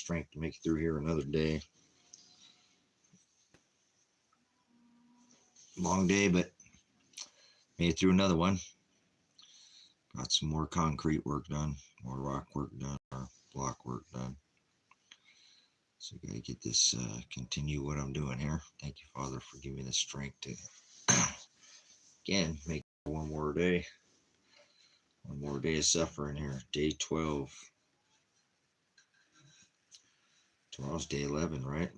strength to make it through here another day. Long day, but made it through another one. Got some more concrete work done, more rock work done, or block work done. So I gotta get this, continue what I'm doing here. Thank you, Father, for giving me the strength to, again, make one more day. One more day of suffering here. Day 12. Tomorrow's day 11, right?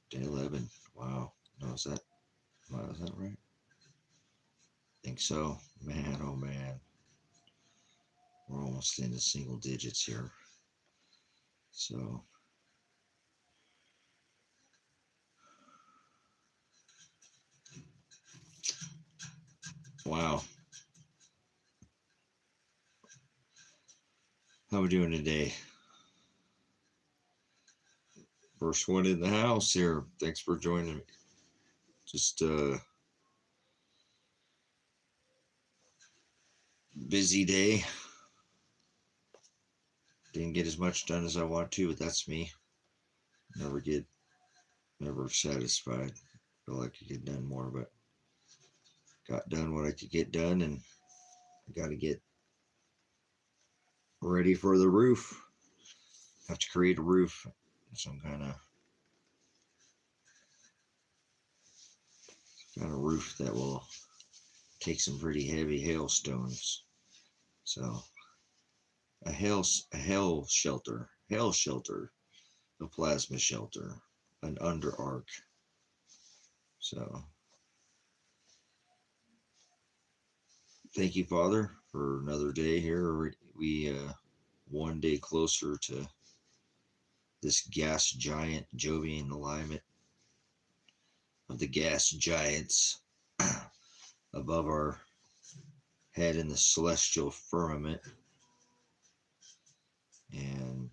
Day 11. Wow. No, is that right? I think so. Man, oh man. We're almost into single digits here. So. Wow. How we doing today? First one in the house here. Thanks for joining me. Just busy day. Didn't get as much done as I want to, but that's me. Never satisfied. Feel like I get done more, but got done what I could get done, and I got to get ready for the roof. Have to create a roof, some kind of roof that will take some pretty heavy hailstones. So a hail shelter, a plasma shelter, an under arc. So thank you, Father, for another day here. We one day closer to this gas giant, Jovian alignment of the gas giants above our head in the celestial firmament. And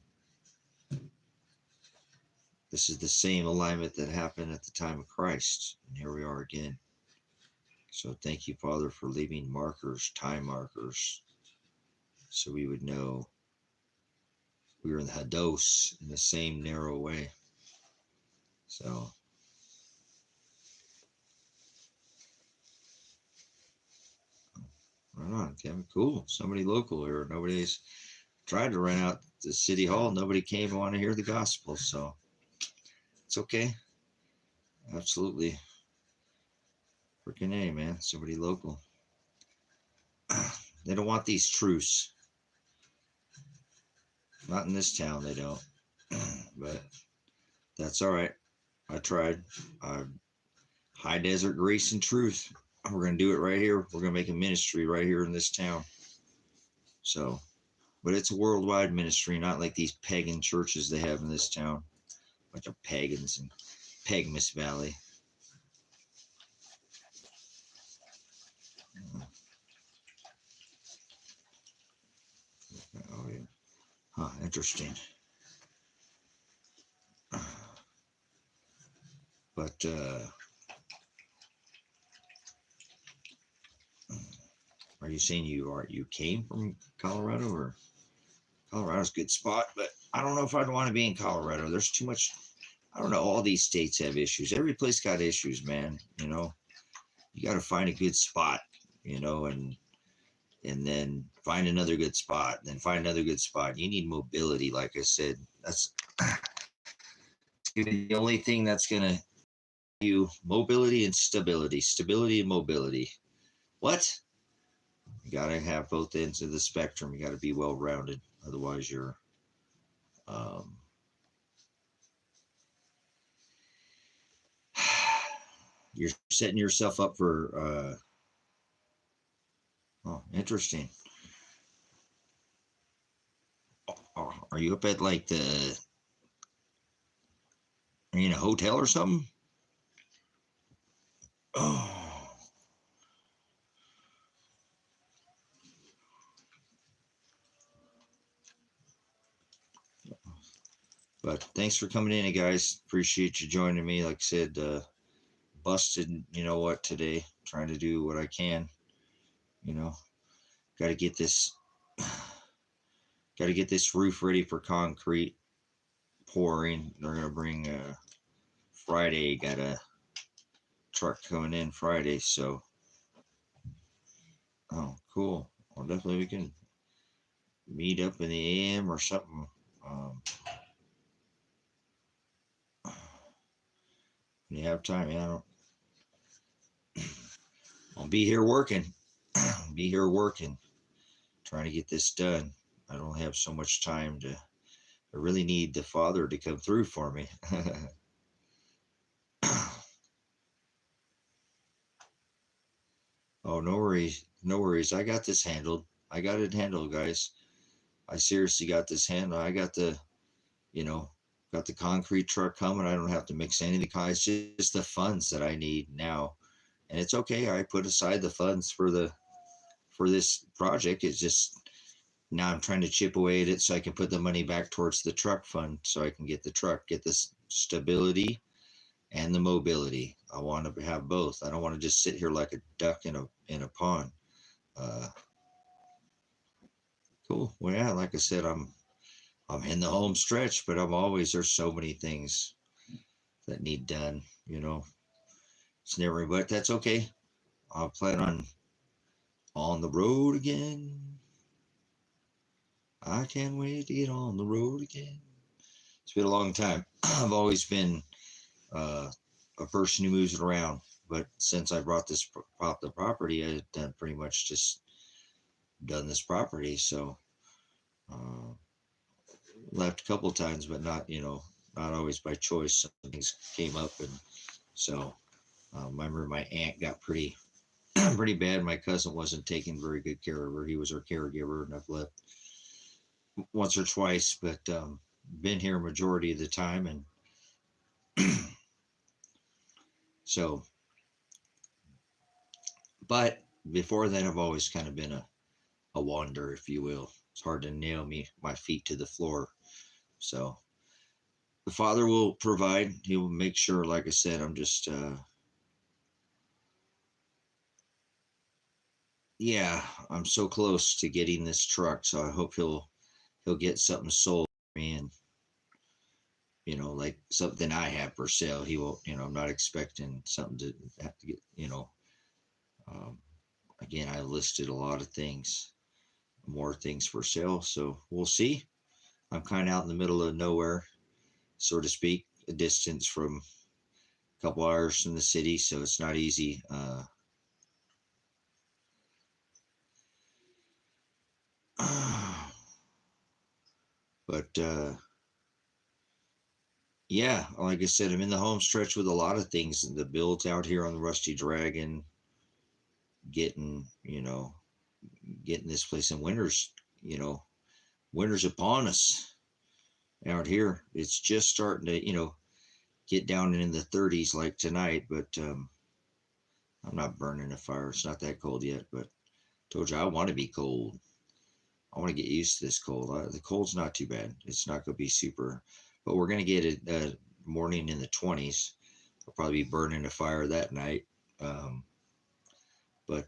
this is the same alignment that happened at the time of Christ. And here we are again. So thank you, Father, for leaving markers, time markers, so we would know we were in the Hados in the same narrow way. So right on, Kevin. Cool. Somebody local here. Nobody's tried to rent out the city hall. Nobody came to want to hear the gospel. So it's okay. Absolutely. Freaking A, man. Somebody local. They don't want these truths. Not in this town, they don't. But that's all right. I tried. High desert grace and truth. We're going to do it right here. We're going to make a ministry right here in this town. So, but it's a worldwide ministry, not like these pagan churches they have in this town. Bunch of pagans in Pagmas Valley. Oh, yeah. Huh, interesting. But, are you saying you came from Colorado? Or Colorado's a good spot, but I don't know if I'd want to be in Colorado. There's too much. I don't know. All these states have issues. Every place got issues, man. You know, you got to find a good spot, you know, and then find another good spot, then find another good spot. You need mobility, like I said. That's the only thing that's going to give you mobility and stability. Stability and mobility. What? You got to have both ends of the spectrum. You got to be well-rounded. Otherwise, you're setting yourself up for oh, interesting. Are you up at like are you in a hotel or something? Oh. But thanks for coming in, guys. Appreciate you joining me. Like I said, busted, you know what, today. Trying to do what I can. You know, got to get this roof ready for concrete. pouring. They're gonna bring Friday. Got a truck coming in Friday, so oh, cool. Well, definitely we can meet up in the AM or something. Um, when you have time, yeah. I'll be here working. Be here working, trying to get this done. I don't have so much time to. I really need the Father to come through for me. Oh, no worries. No worries. I got this handled. I got it handled, guys. I seriously got this handled. I got the, you know, got the concrete truck coming. I don't have to mix any of the cars. It's just the funds that I need now. And it's okay. I put aside the funds for this project. It's just now I'm trying to chip away at it so I can put the money back towards the truck fund so I can get the truck, get this stability and the mobility. I want to have both. I don't want to just sit here like a duck in a pond. Uh, cool. Well, yeah, like I said, I'm in the home stretch, but there's so many things that need done. It's never, but that's okay. I'll plan on the road again. I can't wait to get on the road again. It's been a long time. I've always been a person who moves around, but since I bought the property, I've done pretty much just done this property. So uh, left a couple of times, but not always by choice. Some things came up, and so I remember my aunt got pretty pretty bad. My cousin wasn't taking very good care of her. He was her caregiver, and I've left once or twice, but been here majority of the time, and so. But before then, I've always kind of been a wanderer, if you will. It's hard to nail my feet to the floor. So the Father will provide. He will make sure. Like I said, I'm just yeah, I'm so close to getting this truck. So I hope he'll get something sold for me, and like something I have for sale. He will. I'm not expecting something to have to get. Um, again, I listed a lot of things, more things for sale. So we'll see. I'm kind of out in the middle of nowhere, so to speak, a distance from a couple hours from the city, so it's not easy. But yeah, like I said, I'm in the home stretch with a lot of things. The builds out here on the Rusty Dragon, getting getting this place in winter's upon us out here. It's just starting to get down in the 30s like tonight, but I'm not burning a fire. It's not that cold yet, but I told you I want to be cold. I want to get used to this cold. The cold's not too bad. It's not going to be super, but we're going to get a morning in the 20s. I'll probably be burning a fire that night. But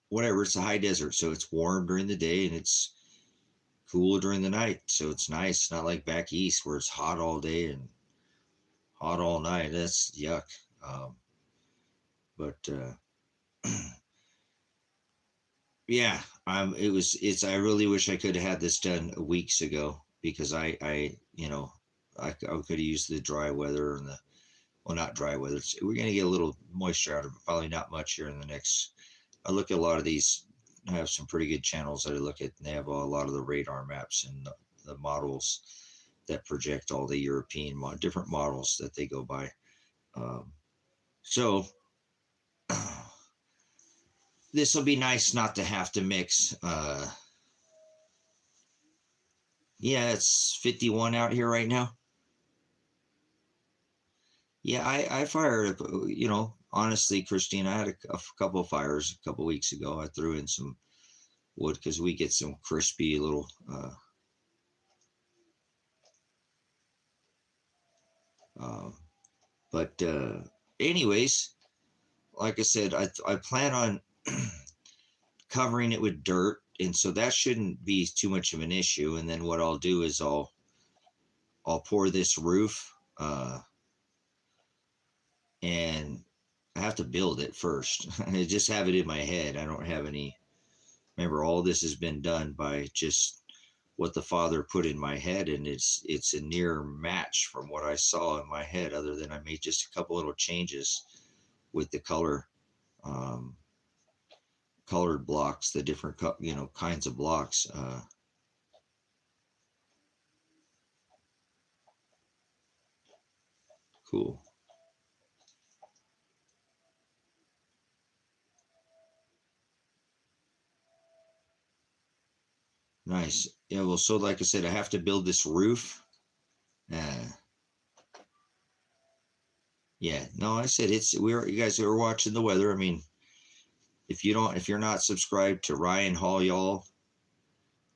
whatever. It's a high desert, so it's warm during the day and it's cool during the night. So it's nice. It's not like back east where it's hot all day and hot all night. That's yuck. But yeah, I really wish I could have had this done weeks ago, because I could have used the dry weather and not dry weather. We're going to get a little moisture out of it, probably not much here in the next. I look at a lot of these. I have some pretty good channels that I look at, and they have a lot of the radar maps and the models that project all the European different models that they go by. So this will be nice not to have to mix. Yeah, it's 51 out here right now. Yeah, I fired, honestly, Christine, I had a couple of fires a couple of weeks ago. I threw in some wood because we get some crispy little, but anyways, like I said, I plan on covering it with dirt, and so that shouldn't be too much of an issue. And then what I'll do is I'll I'll pour this roof, and I have to build it first. I just have it in my head. I don't have any. Remember, all this has been done by just what the Father put in my head, and it's a near match from what I saw in my head. Other than I made just a couple little changes with the colored blocks, the different kinds of blocks. Cool. Nice. Yeah, well, so like I said, I have to build this roof. Yeah, no, I said you guys are watching the weather. I mean, if you're not subscribed to Ryan Hall, y'all,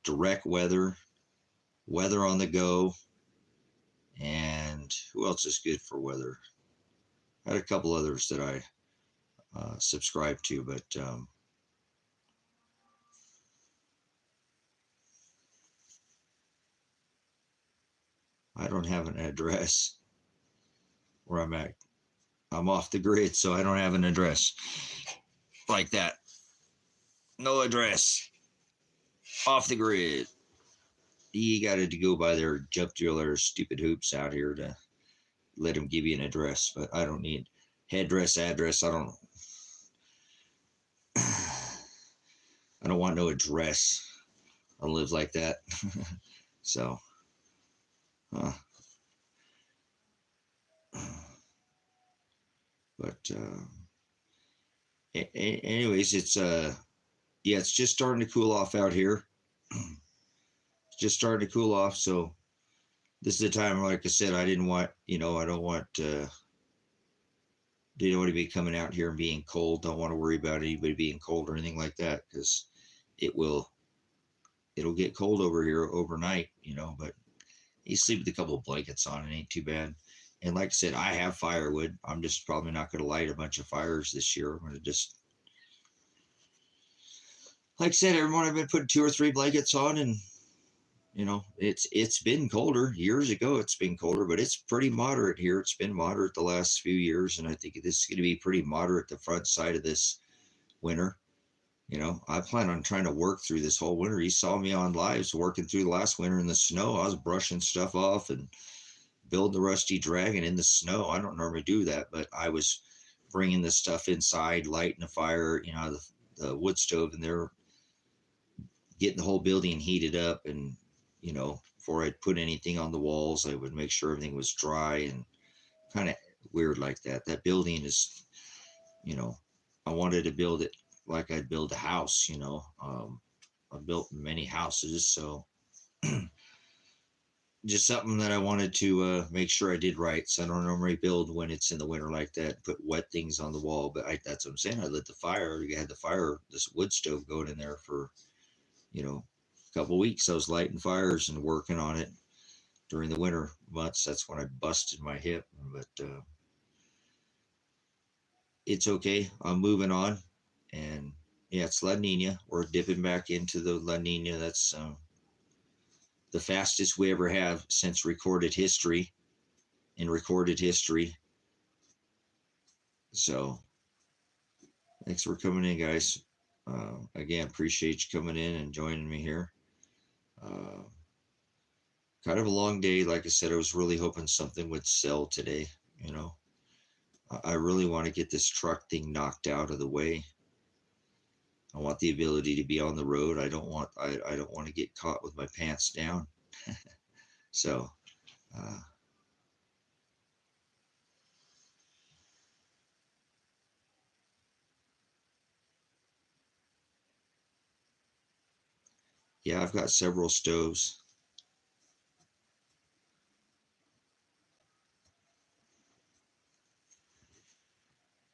direct weather, weather on the go, and who else is good for weather? I had a couple others that I subscribe to, but I don't have an address where I'm at. I'm off the grid, so I don't have an address like that. No address. Off the grid. You got to go by their jump driller stupid hoops out here to let them give you an address, but I don't need address. I don't. I don't want no address. I live like that. So, but anyways, it's it's just starting to cool off out here. It's just starting to cool off. So this is the time, like I said, I don't want didn't want to be coming out here and being cold. Don't want to worry about anybody being cold or anything like that, because it'll get cold over here overnight, but you sleep with a couple of blankets on, it ain't too bad. And like I said, I have firewood. I'm just probably not going to light a bunch of fires this year. I'm going to just, like I said, everyone, I've been putting 2 or 3 blankets on, and it's been colder. Years ago it's been colder, but it's pretty moderate here. It's been moderate the last few years, and I think this is going to be pretty moderate the front side of this winter. I plan on trying to work through this whole winter. You saw me on lives working through the last winter in the snow. I was brushing stuff off and building the Rusty Dragon in the snow. I don't normally do that, but I was bringing this stuff inside, lighting a fire, the wood stove in there, getting the whole building heated up. And, before I'd put anything on the walls, I would make sure everything was dry, and kind of weird like that. That building is, I wanted to build it like I'd build a house, I've built many houses, so just something that I wanted to make sure I did right. So I don't normally build when it's in the winter like that, put wet things on the wall, but that's what I'm saying. I lit the fire. I had this wood stove going in there for, a couple of weeks. I was lighting fires and working on it during the winter months. That's when I busted my hip, but it's okay. I'm moving on. And yeah, it's La Nina. We're dipping back into the La Nina. That's the fastest we ever have since recorded history. So thanks for coming in, guys. Again, appreciate you coming in and joining me here. Kind of a long day. Like I said, I was really hoping something would sell today. I really want to get this truck thing knocked out of the way. I want the ability to be on the road. I don't want to get caught with my pants down. So, yeah, I've got several stoves.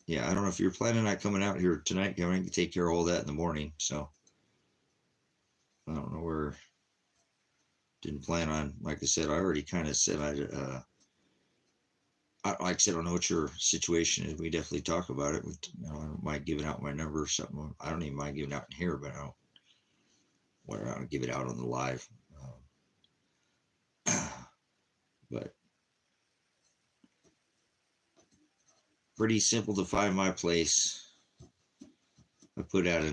Yeah, I don't know if you're planning on coming out here tonight. I can take care of all that in the morning. So I don't know where. Didn't plan on. Like I said, I already kind of said like I said, I don't know what your situation is. We definitely talk about it. I don't mind giving out my number or something. I don't even mind giving out in here, but I don't give it out on the live. But pretty simple to find my place. I put up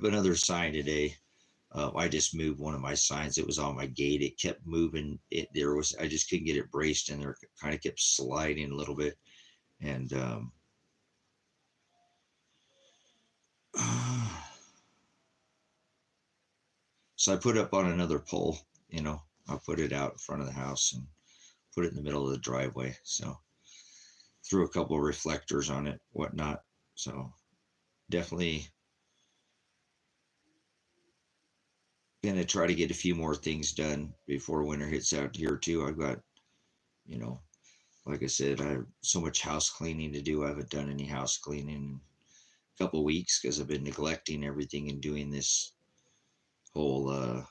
another sign today. I just moved one of my signs. It was on my gate. It kept moving. I just couldn't get it braced in there. It kind of kept sliding a little bit. And so I put up on another pole, I put it out in front of the house and put it in the middle of the driveway. So threw a couple of reflectors on it, whatnot. So definitely gonna try to get a few more things done before winter hits out here too. I've got, like I said, I have so much house cleaning to do. I haven't done any house cleaning in a couple of weeks because I've been neglecting everything and doing this whole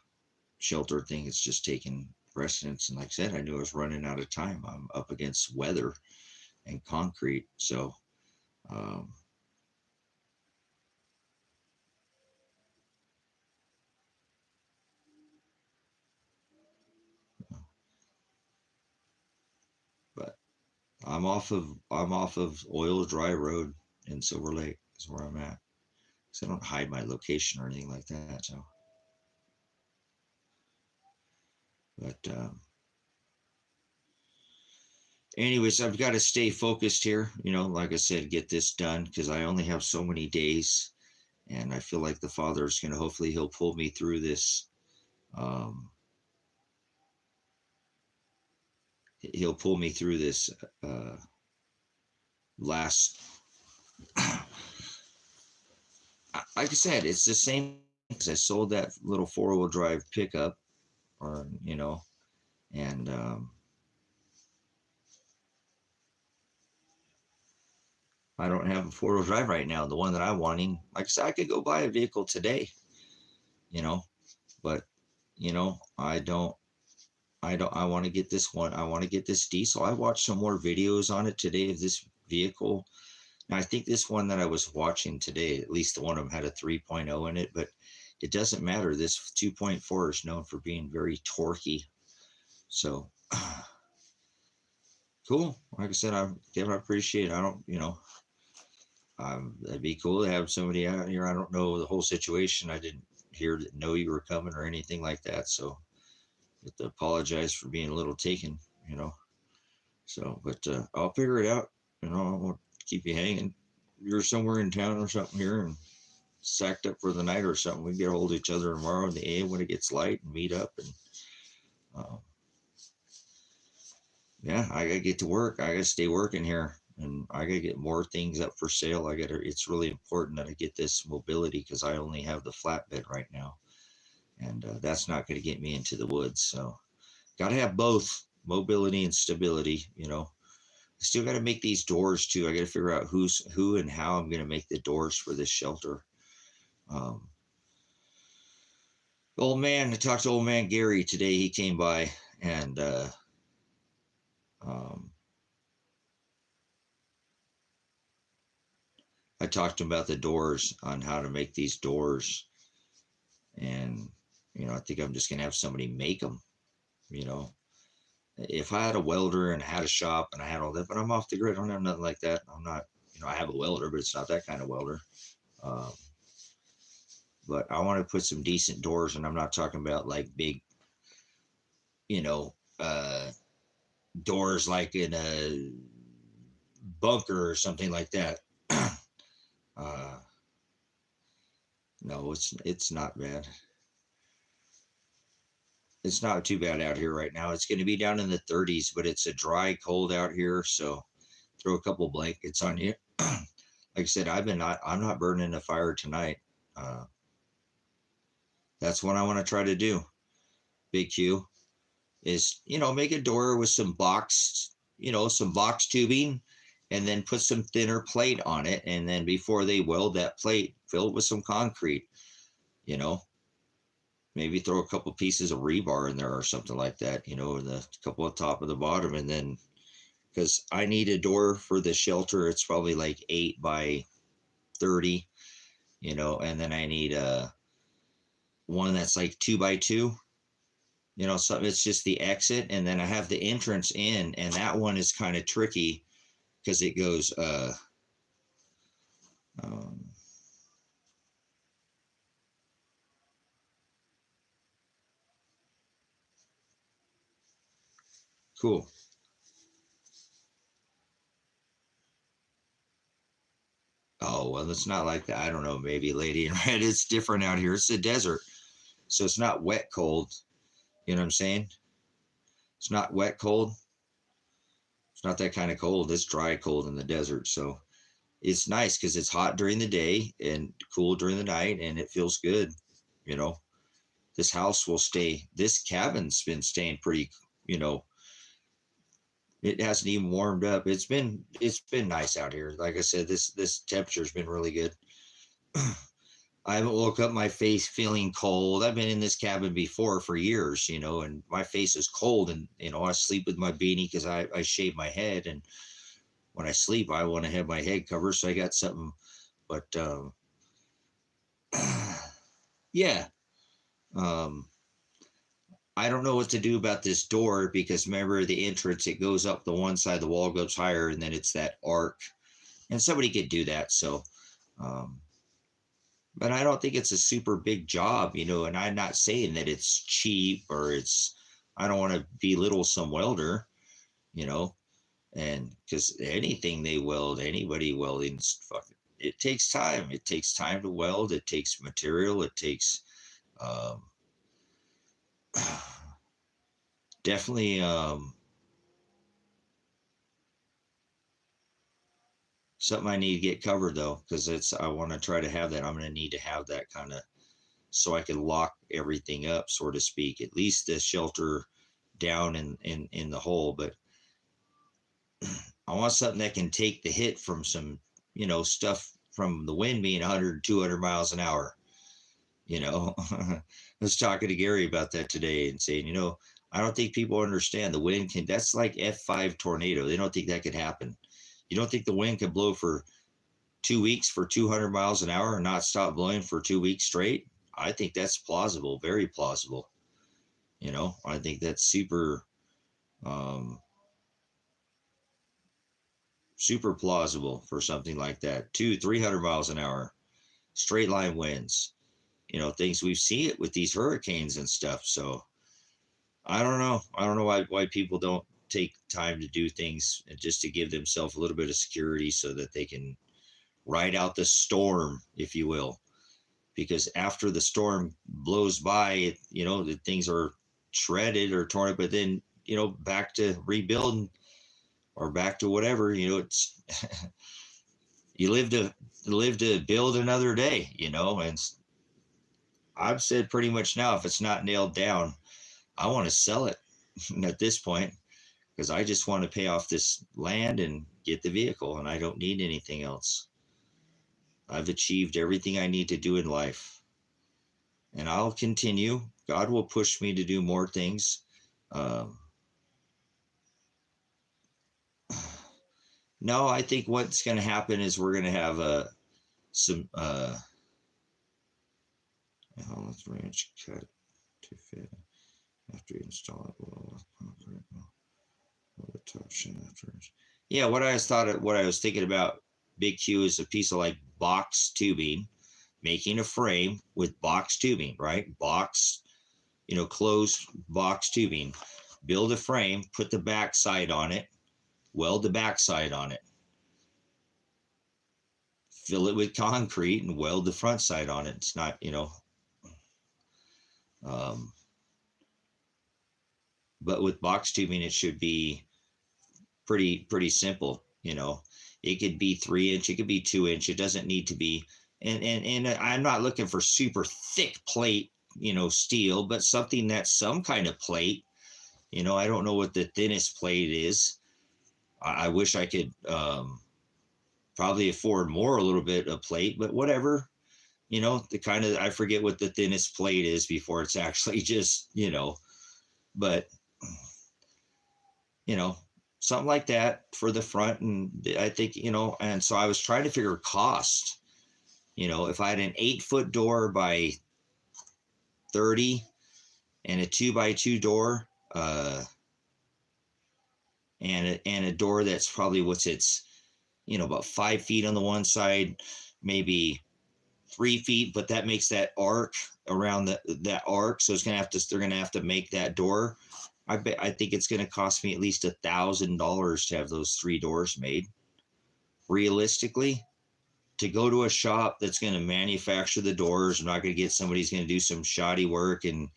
shelter thing. It's just taken precedence. And like I said, I knew I was running out of time. I'm up against weather and concrete. So, but I'm off of Oil Dry Road in Silver Lake is where I'm at. So I don't hide my location or anything like that. So, but anyways, I've got to stay focused here. Like I said, get this done because I only have so many days, and I feel like the Father's going to hopefully he'll pull me through this. He'll pull me through this last. Like I said, it's the same because I sold that little 4-wheel drive pickup, and I don't have a 4-wheel drive right now. The one that I'm wanting, like I said, I could go buy a vehicle today, but I want to get this one. I want to get this diesel. I watched some more videos on it today of this vehicle. Now, I think this one that I was watching today, at least the one of them had a 3.0 in it, but it doesn't matter. This 2.4 is known for being very torquey. So, cool. Like I said, I appreciate it. I don't, that'd be cool to have somebody out here. I don't know the whole situation. I didn't know you were coming or anything like that. So, I have to apologize for being a little taken, So, but I'll figure it out. I won't keep you hanging. You're somewhere in town or something here and sacked up for the night or something. We can get a hold of each other tomorrow in the AM when it gets light and meet up. And yeah, I gotta get to work. I gotta stay working here, and I gotta get more things up for sale. It's really important that I get this mobility because I only have the flatbed right now, and that's not going to get me into the woods. So, got to have both mobility and stability. Still got to make these doors too. I got to figure out who and how I'm going to make the doors for this shelter. I talked to old man Gary today. He came by and I talked to him about the doors on how to make these doors. And, I think I'm just going to have somebody make them, If I had a welder and I had a shop and I had all that, but I'm off the grid. I don't have nothing like that. I'm not, I have a welder, but it's not that kind of welder. But I want to put some decent doors, and I'm not talking about like big, doors like in a bunker or something like that. No, it's not bad. It's not too bad out here right now. It's going to be down in the 30s, but it's a dry cold out here. So throw a couple blankets on you. Like I said, I'm not burning a fire tonight. That's what I want to try to do. Big Q is, make a door with some box tubing, and then put some thinner plate on it. And then before they weld that plate, fill it with some concrete, maybe throw a couple pieces of rebar in there or something like that, the couple of top of the bottom. And then, because I need a door for the shelter, it's probably like 8 by 30, and then I need one that's like 2 by 2, You know, so it's just the exit, and then I have the entrance in, and that one is kind of tricky because it goes um, cool. Oh, well, it's not like that. I don't know, maybe Lady in Red, it's different out here. It's a desert, so it's not wet cold. You know what I'm saying? It's not wet cold. It's not that kind of cold. It's dry cold in the desert. So it's nice because it's hot during the day and cool during the night, and it feels good. You know, this house will stay, this cabin's been staying pretty, you know, it hasn't even warmed up. It's been nice out here. Like I said, this temperature's been really good. I haven't woke up my face feeling cold. I've been in this cabin before for years, you know, and my face is cold, and you know I sleep with my beanie because I shave my head, and when I sleep I want to have my head covered, so I got something. But yeah, um, I don't know what to do about this door because remember the entrance, it goes up the one side, the wall goes higher, and then it's that arc, and somebody could do that. So, um, but I don't think it's a super big job, you know, and I'm not saying that it's cheap or it's, I don't want to belittle some welder, you know, and because anything they weld, anybody welding, fucking, it takes time. It takes time to weld. It takes material. It takes, um, definitely, something I need to get covered though, because I want to try to have that. I'm going to need to have that kind of, so I can lock everything up, so to speak, at least the shelter down in the hole. But I want something that can take the hit from some, you know, stuff from the wind being 100, 200 miles an hour. You know, I was talking to Gary about that today and saying, you know, I don't think people understand the wind can, that's like F5 tornado. They don't think that could happen. You don't think the wind can blow for 2 weeks for 200 miles an hour and not stop blowing for 2 weeks straight? I think that's plausible, very plausible. You know, I think that's um, super plausible for something like that. 300 miles an hour, straight line winds, you know, things we've seen it with these hurricanes and stuff. So I don't know. I don't know why people don't take time to do things just to give themselves a little bit of security so that they can ride out the storm, if you will. Because after the storm blows by, you know, the things are shredded or torn, but then, you know, back to rebuilding or back to whatever, you know, it's you live to build another day, you know. And I've said pretty much now, if it's not nailed down, I want to sell it at this point because I just want to pay off this land and get the vehicle, and I don't need anything else. I've achieved everything I need to do in life, and I'll continue. God will push me to do more things. Um, no, I think what's going to happen is we're going to have some let's range cut to fit after you install it. The top after. Yeah, what I was thinking about Big Q is a piece of like box tubing, making a frame with box tubing, right? Box, you know, closed box tubing. Build a frame, put the back side on it, weld the back side on it, fill it with concrete, and weld the front side on it. It's not, you know, um, but with box tubing, it should be pretty simple. You know, it could be 3 inch, it could be 2 inch. It doesn't need to be. And I'm not looking for super thick plate, you know, steel, but something that's some kind of plate. You know, I don't know what the thinnest plate is. I wish I could probably afford more, a little bit of plate, but whatever. You know, the kind of, I forget what the thinnest plate is before it's actually just, you know, but you know, something like that for the front. And I think, you know, and so I was trying to figure cost. You know, if I had an 8-foot door by 30 and a 2x2 door, and a door that's probably about 5 feet on the one side, maybe 3 feet, but that makes that arc around that arc. So they're gonna have to make that door. I think it's gonna cost me at least $1,000 to have those 3 doors made. Realistically, to go to a shop that's gonna manufacture the doors, I'm not gonna get somebody who's gonna do some shoddy work, and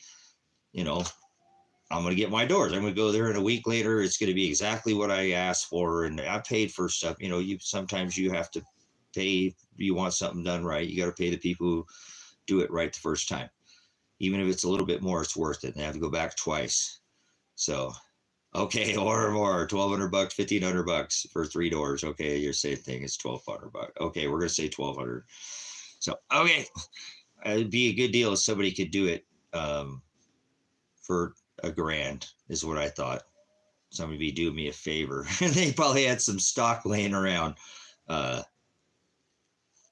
I'm gonna get my doors. I'm gonna go there, and a week later, it's gonna be exactly what I asked for, and I paid for stuff. Sometimes you have to pay. You want something done right, you got to pay the people who do it right the first time. Even if it's a little bit more, it's worth it, and I have to go back twice. So, okay, or more, $1,200, $1,500 for 3 doors. Okay, your same thing is $1,200. Okay, we're gonna say $1,200. So, okay, it'd be a good deal if somebody could do it for $1,000 is what I thought. Somebody be doing me a favor. They probably had some stock laying around.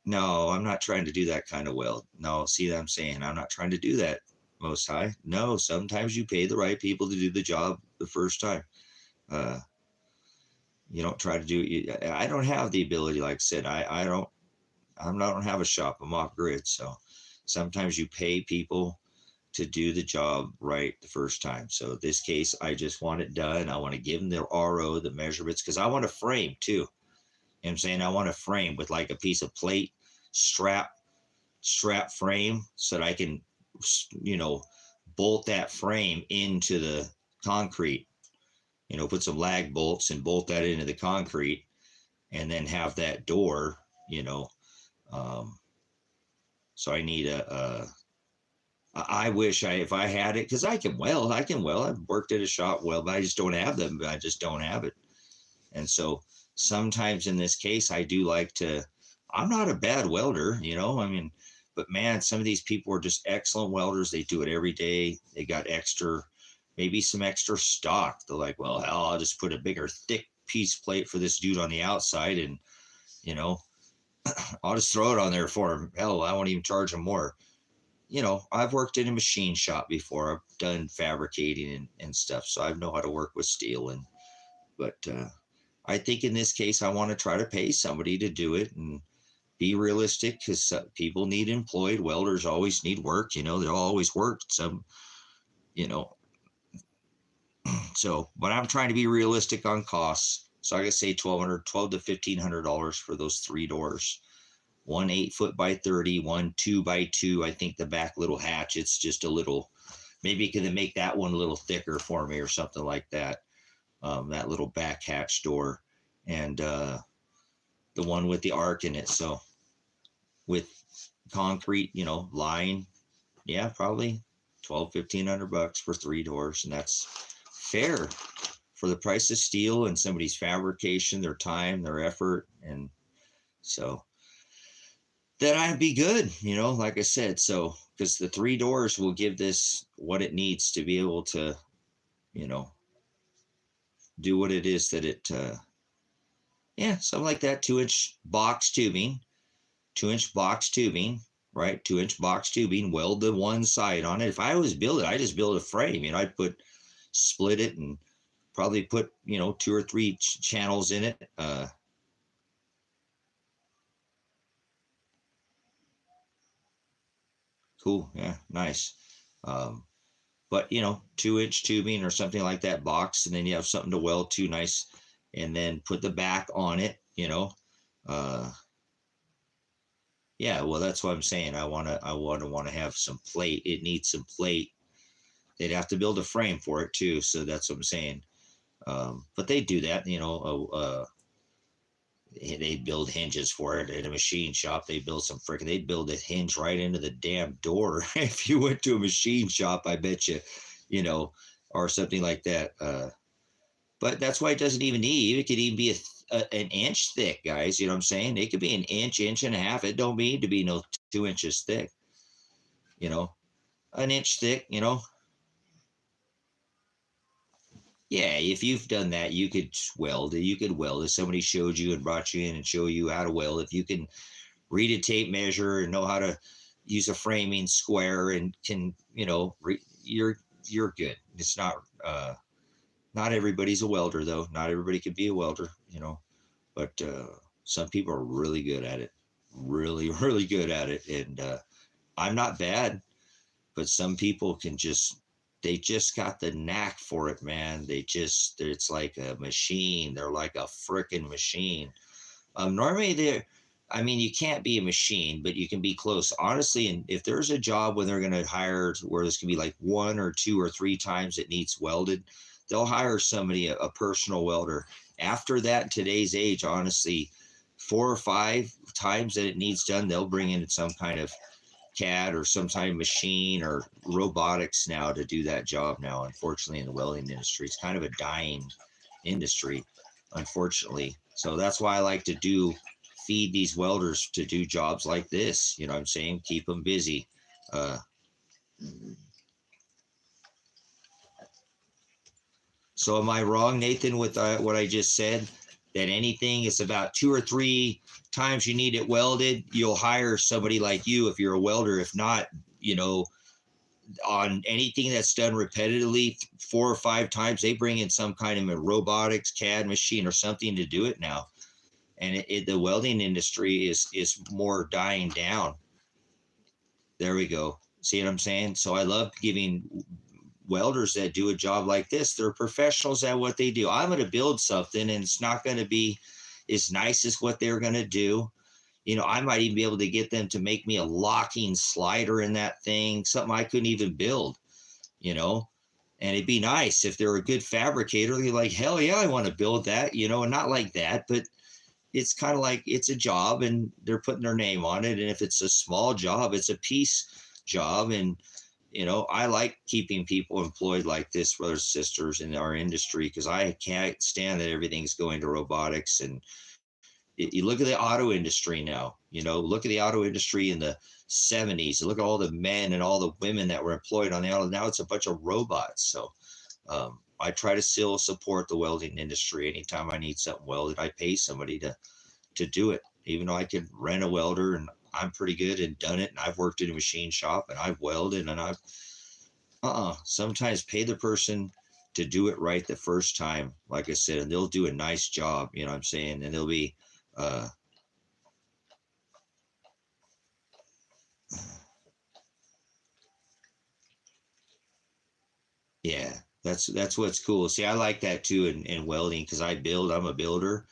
No, I'm not trying to do that kind of weld. No, see what I'm saying? I'm not trying to do that, Most High. No, sometimes you pay the right people to do the job the first time. You don't try to do it. I don't have the ability, like I said, I don't have a shop. I'm off grid. So sometimes you pay people to do the job right the first time. So this case, I just want it done. I want to give them the RO, the measurements, because I want a frame too. You know what I'm saying? I want a frame with like a piece of plate, strap frame, so that I can, bolt that frame into the concrete, put some lag bolts and bolt that into the concrete, and then have that door, so I need I wish if I had it, because I can weld. I've worked at a shop weld, but I just don't have them. I just don't have it. And so sometimes in this case, I do like to, I'm not a bad welder, but man, some of these people are just excellent welders. They do it every day. They got maybe some extra stock. They're like, well, hell, I'll just put a bigger, thick piece plate for this dude on the outside, and, I'll just throw it on there for him. Hell, I won't even charge him more. I've worked in a machine shop before. I've done fabricating and stuff, so I know how to work with steel. But I think in this case, I want to try to pay somebody to do it and be realistic, because people need employed. Welders always need work. They'll always work. So, but I'm trying to be realistic on costs. So I gotta say $1,200 to $1,500 for those 3 doors. One 8-foot by 30, one 2x2. I think the back little hatch, it's just a little, maybe you can make that one a little thicker for me or something like that. That little back hatch door, and the one with the arc in it. So with concrete, line, yeah, probably $1,200-$1,500 for 3 doors. And that's fair for the price of steel and somebody's fabrication, their time, their effort. And so then I'd be good, like I said. So, because the 3 doors will give this what it needs to be able to, do what it is that it, something like that. 2-inch box tubing, 2-inch box tubing, right? 2-inch box tubing, weld the one side on it. If I was build it, I just build a frame, I'd split it and probably put, 2 or 3 channels in it. Cool. Yeah. Nice. But 2-inch tubing or something like that, box, and then you have something to weld to, nice, and then put the back on it, yeah, well, that's what I'm saying. I want to have some plate. It needs some plate. They'd have to build a frame for it too. So that's what I'm saying. But they do that, they build hinges for it at a machine shop. They build they'd build a hinge right into the damn door. If you went to a machine shop, I bet you, or something like that. But that's why it doesn't even need, it could even be an inch thick, guys. You know what I'm saying? It could be an inch and a half. It don't need to be no 2 inches thick, an inch thick, Yeah, if you've done that, you could weld. If somebody showed you and brought you in and show you how to weld, if you can read a tape measure and know how to use a framing square and can, you're good. It's not everybody's a welder though. Not everybody could be a welder, but some people are really good at it, really, really good at it. And I'm not bad, but some people they just got the knack for it, man. It's like a machine. They're like a freaking machine. Normally I mean, you can't be a machine, but you can be close. Honestly, and if there's a job where they're going to hire where this can be like 1 or 2 or 3 times it needs welded, they'll hire somebody, a personal welder. After that, in today's age, honestly, 4 or 5 times that it needs done, they'll bring in some kind of CAD or some kind of machine or robotics now to do that job now. Unfortunately, in the welding industry, it's kind of a dying industry, unfortunately. So that's why I like to feed these welders to do jobs like this. You know what I'm saying? Keep them busy. So am I wrong, Nathan, with what I just said? That anything is about 2 or 3 times you need it welded, you'll hire somebody like you if you're a welder. If not, on anything that's done repetitively 4 or 5 times, they bring in some kind of a robotics CAD machine or something to do it now. And the welding industry is more dying down. There we go. See what I'm saying? So I love giving welders that do a job like this. They're professionals at what they do. I'm going to build something and it's not going to be as nice as what they're going to do. I might even be able to get them to make me a locking slider in that thing, something I couldn't even build, and it'd be nice if they're a good fabricator. They're like, hell yeah, I want to build that, and not like that, but it's kind of like it's a job and they're putting their name on it. And if it's a small job, it's a piece job. And, I like keeping people employed like this, brothers and sisters, in our industry, because I can't stand that everything's going to robotics. And you look at the auto industry now, look at the auto industry in the 70s. Look at all the men and all the women that were employed on the auto. Now it's a bunch of robots. So I try to still support the welding industry. Anytime I need something welded, I pay somebody to do it, even though I could rent a welder and I'm pretty good and done it. And I've worked in a machine shop and I've welded and I've sometimes pay the person to do it right the first time, like I said, and they'll do a nice job, you know what I'm saying? And they'll be, yeah, that's what's cool. See, I like that too in welding because I'm a builder.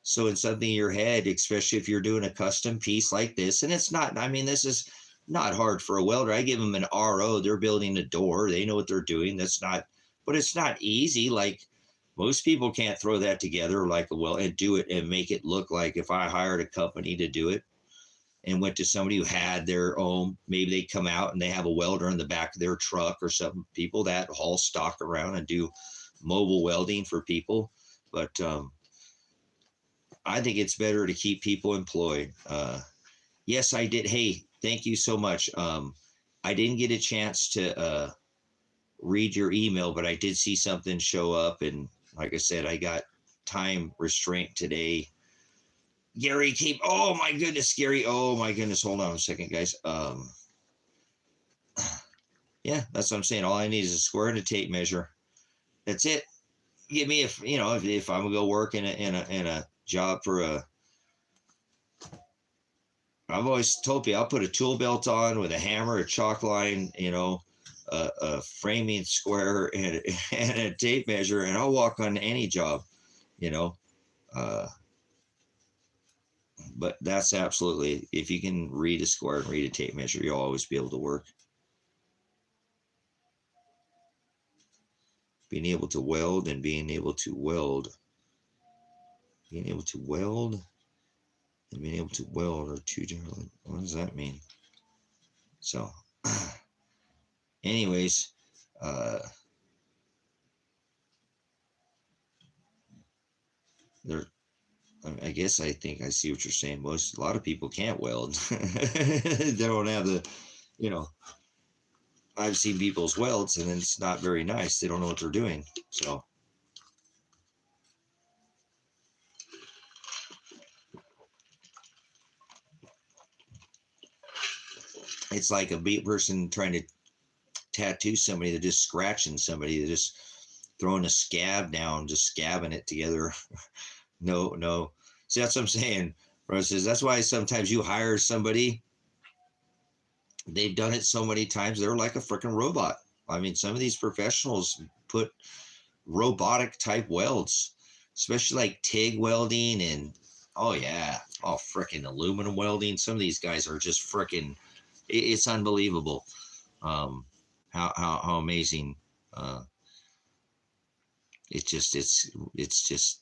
So in something in your head, especially if you're doing a custom piece like this, and it's not, I mean, this is not hard for a welder. I give them an RO, they're building a door, they know what they're doing. But it's not easy. Like most people can't throw that together like a weld and do it and make it look like if I hired a company to do it and went to somebody who had their own, maybe they come out and they have a welder in the back of their truck or some people that haul stock around and do mobile welding for people. But I think it's better to keep people employed. Yes, I did. Hey, thank you so much. I didn't get a chance to read your email, but I did see something show up. And like I said, I got time restraint today. Gary came. Oh my goodness, Gary. Oh my goodness. Hold on a second, guys. Yeah, that's what I'm saying. All I need is a square and a tape measure. That's it. Give me if I'm gonna go work in a job for I've always told you I'll put a tool belt on with a hammer, a chalk line, a framing square and a tape measure, and I'll walk on any job, but that's absolutely, if you can read a square and read a tape measure, you'll always be able to work. Being able to weld and being able to weld and being able to weld are two different. What does that mean? So anyways, there, I guess I think I see what you're saying. A lot of people can't weld. They don't have I've seen people's welds and it's not very nice. They don't know what they're doing. So it's like a person trying to tattoo somebody, they're just scratching somebody, they're just throwing a scab down, just scabbing it together. No. See, that's what I'm saying. Bro says that's why sometimes you hire somebody, they've done it so many times, they're like a freaking robot. I mean, some of these professionals put robotic type welds, especially like TIG welding and freaking aluminum welding. Some of these guys are just freaking, it's unbelievable. How amazing. It's just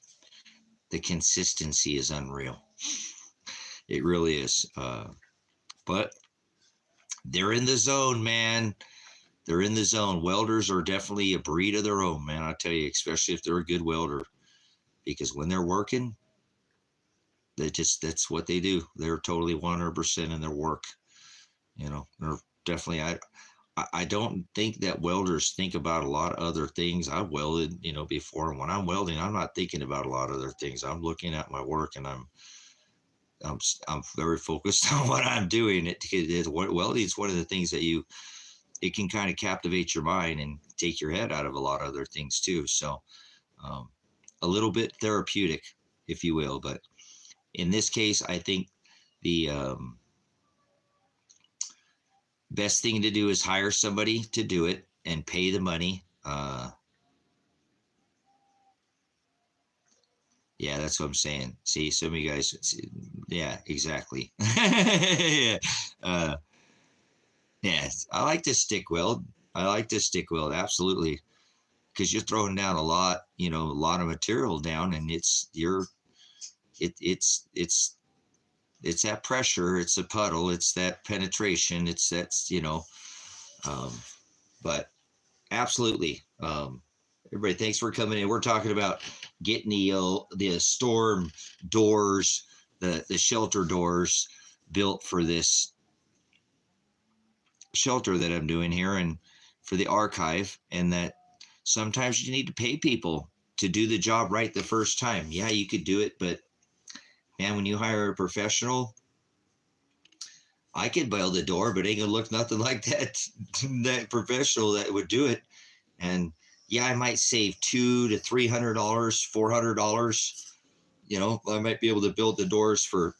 the consistency is unreal. It really is. But they're in the zone, man. They're in the zone. Welders are definitely a breed of their own, man. I tell you, especially if they're a good welder, because when they're working, that's what they do. They're totally 100% in their work. You know, they're definitely, I don't think that welders think about a lot of other things. I've welded, before, and when I'm welding, I'm not thinking about a lot of other things. I'm looking at my work, and I'm very focused on what I'm doing. Welding is one of the things that it can kind of captivate your mind and take your head out of a lot of other things too. So a little bit therapeutic, if you will. But in this case, I think the best thing to do is hire somebody to do it and pay the money. Yeah, that's what I'm saying. See, some of you guys, yeah, exactly. Yeah. Yes, I like to stick weld. Absolutely, because you're throwing down a lot of material down, and it's that pressure, it's a puddle, it's that penetration, it's that but absolutely. Everybody, thanks for coming in. We're talking about getting the storm doors, the shelter doors built for this shelter that I'm doing here and for the archive, and that sometimes you need to pay people to do the job right the first time. Yeah, you could do it, but man, when you hire a professional, I could build the door, but it ain't gonna look nothing like that professional that would do it. And yeah, I might save $200 to $300, $400. I might be able to build the doors for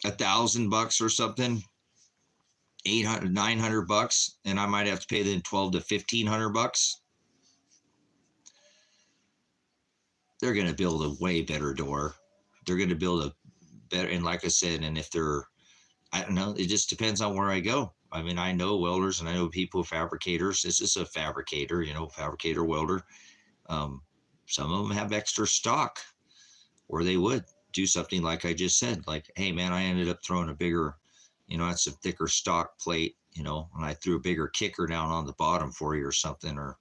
$1,000 or something, $800, $900, and I might have to pay them $1,200 to $1,500. They're going to build a way better door. They're going to build a better, and like I said, and if I don't know, it just depends on where I go. I mean, I know welders and I know people, fabricators. This is a fabricator, fabricator welder. Some of them have extra stock, or they would do something like I just said, like, hey man, I ended up throwing a bigger, had some thicker stock plate, and I threw a bigger kicker down on the bottom for you or something, or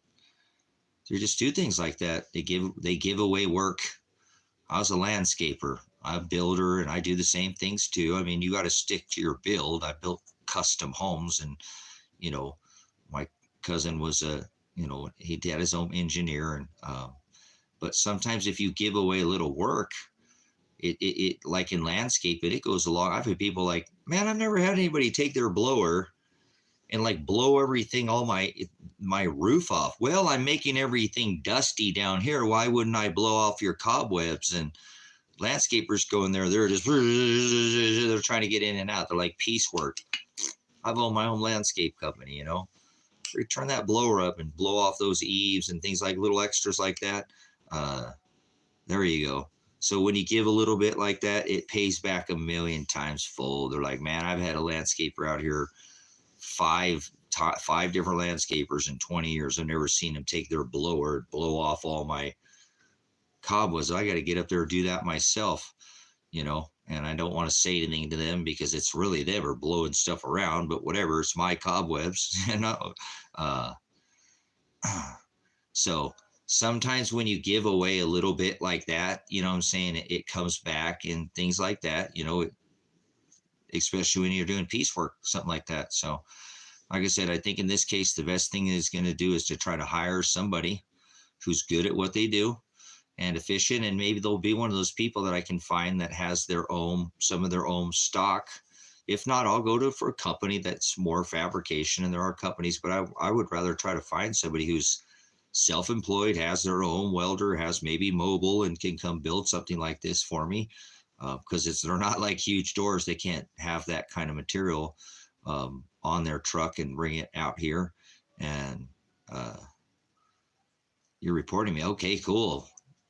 they just do things like that. They give away work. I was a landscaper, I'm a builder, and I do the same things too. I mean, you got to stick to your build. I built custom homes, and my cousin was he had his own engineer, and but sometimes if you give away a little work, it like in landscaping, it goes along. I've had people like, man, I've never had anybody take their blower and like blow everything, all my roof off. Well, I'm making everything dusty down here. Why wouldn't I blow off your cobwebs? And landscapers go in there, they're trying to get in and out. They're like piecework. I've owned my own landscape company, turn that blower up and blow off those eaves and things like little extras like that. There you go. So when you give a little bit like that, it pays back a million times fold. They're like, man, I've had a landscaper out here, five different landscapers in 20 years. I've never seen them take their blower, blow off all my cobwebs. I got to get up there and do that myself, and I don't want to say anything to them because it's really them are blowing stuff around, but whatever, it's my cobwebs, So sometimes when you give away a little bit like that, I'm saying, it comes back and things like that, especially when you're doing piecework, something like that. So like I said, I think in this case, the best thing is going to do is to try to hire somebody who's good at what they do and efficient. And maybe they'll be one of those people that I can find that has some of their own stock, If not, I'll go to for a company that's more fabrication, and there are companies, but I would rather try to find somebody who's self-employed, has their own welder, has maybe mobile, and can come build something like this for me. Because they're not like huge doors. They can't have that kind of material on their truck and bring it out here. And you're reporting me. Okay, cool.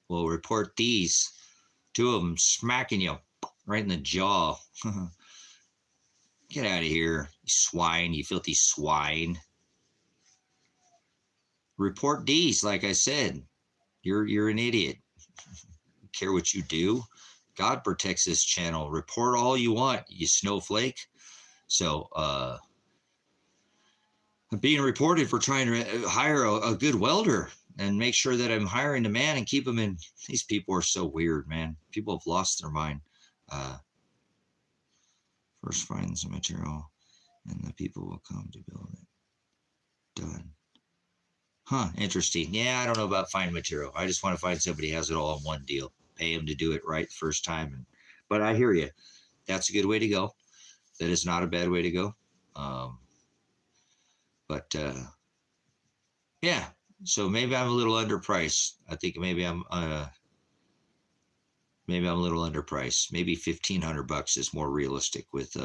We'll report these. 2 of them smacking you right in the jaw. Get out of here, you swine, you filthy swine. Report these, like I said. You're an idiot. Care what you do. God protects this channel. Report all you want, you snowflake. So I'm being reported for trying to hire a good welder and make sure that I'm hiring the man and keep him in. These people are so weird, man. People have lost their mind. First find some material and the people will come to build it. Done. Huh, interesting. Yeah, I don't know about finding material. I just want to find somebody who has it all in one deal. Pay him to do it right the first time. But I hear you. That's a good way to go. That is not a bad way to go. Yeah, so maybe I'm a little underpriced. I think maybe I'm a little underpriced. Maybe $1,500 is more realistic with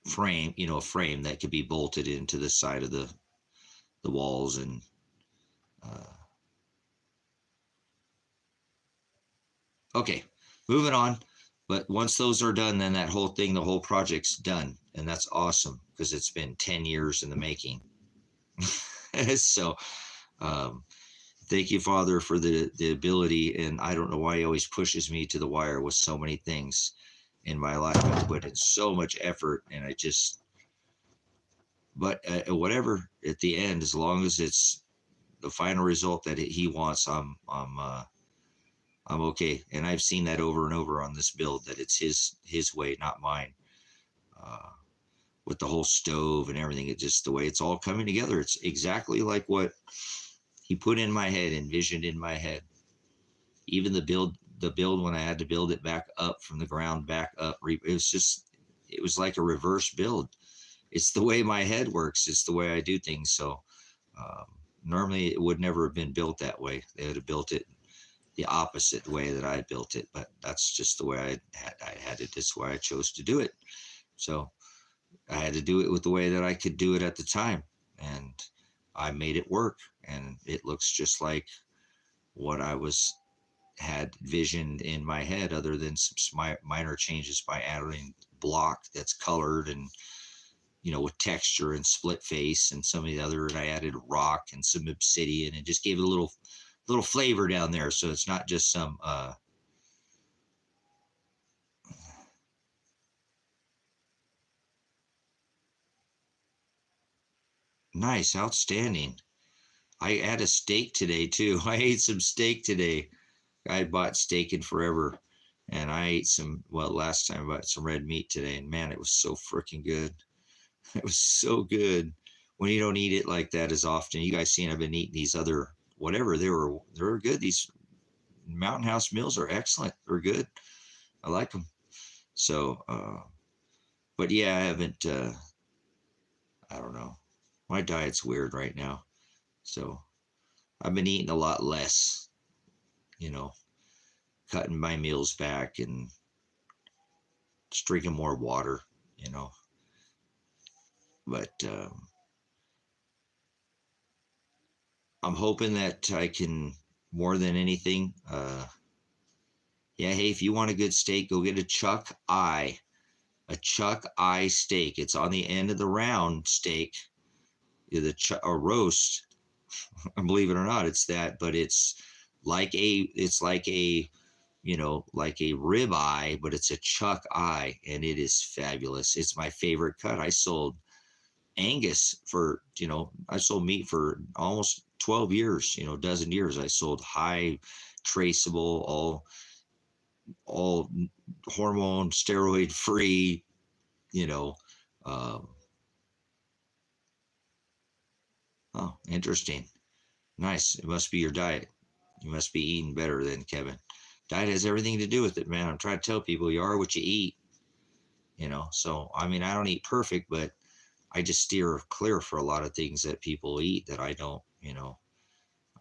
frame, a frame that could be bolted into the side of the walls. And okay, moving on. But once those are done, then that whole thing, the whole project's done. And that's awesome because it's been 10 years in the making. So thank you, Father, for the ability. And I don't know why he always pushes me to the wire with so many things in my life. I put in so much effort, and but whatever at the end, as long as it's the final result that he wants, I'm okay. And I've seen that over and over on this build, that it's his way, not mine. With the whole stove and everything, it's just the way it's all coming together. It's exactly like what he put in my head, envisioned in my head. Even the build when I had to build it back up from the ground back up, it was like a reverse build. It's the way my head works. It's the way I do things. So normally it would never have been built that way. They would have built it the opposite way that I built it, but that's just the way I had it. That's why I chose to do it. So I had to do it with the way that I could do it at the time, and I made it work, and it looks just like what I had visioned in my head, other than some minor changes by adding block that's colored and with texture and split face, and some of the other, and I added rock and some obsidian and just gave it a little flavor down there, so it's not just some nice, outstanding. I had a steak today too. I ate some steak today. I bought steak in forever, and I ate last time I bought some red meat today, and man, it was so freaking good. It was so good when you don't eat it like that as often. You guys seen I've been eating these other whatever. They're good. These Mountain House meals are excellent. They're good. I like them. So, but yeah, I haven't. I don't know. My diet's weird right now, so I've been eating a lot less. Cutting my meals back and just drinking more water. But I'm hoping that I can, more than anything, hey, if you want a good steak, go get a chuck eye steak. It's on the end of the round steak, a roast. Believe it or not, it's that, but it's like a like a rib eye, but it's a chuck eye, and it is fabulous. It's my favorite cut. I sold Angus I sold meat for almost 12 years, a dozen years. I sold high traceable, all hormone, steroid free, oh, interesting. Nice. It must be your diet. You must be eating better than Kevin. Diet has everything to do with it, man. I'm trying to tell people you are what you eat, So, I mean, I don't eat perfect, but I just steer clear for a lot of things that people eat that I don't.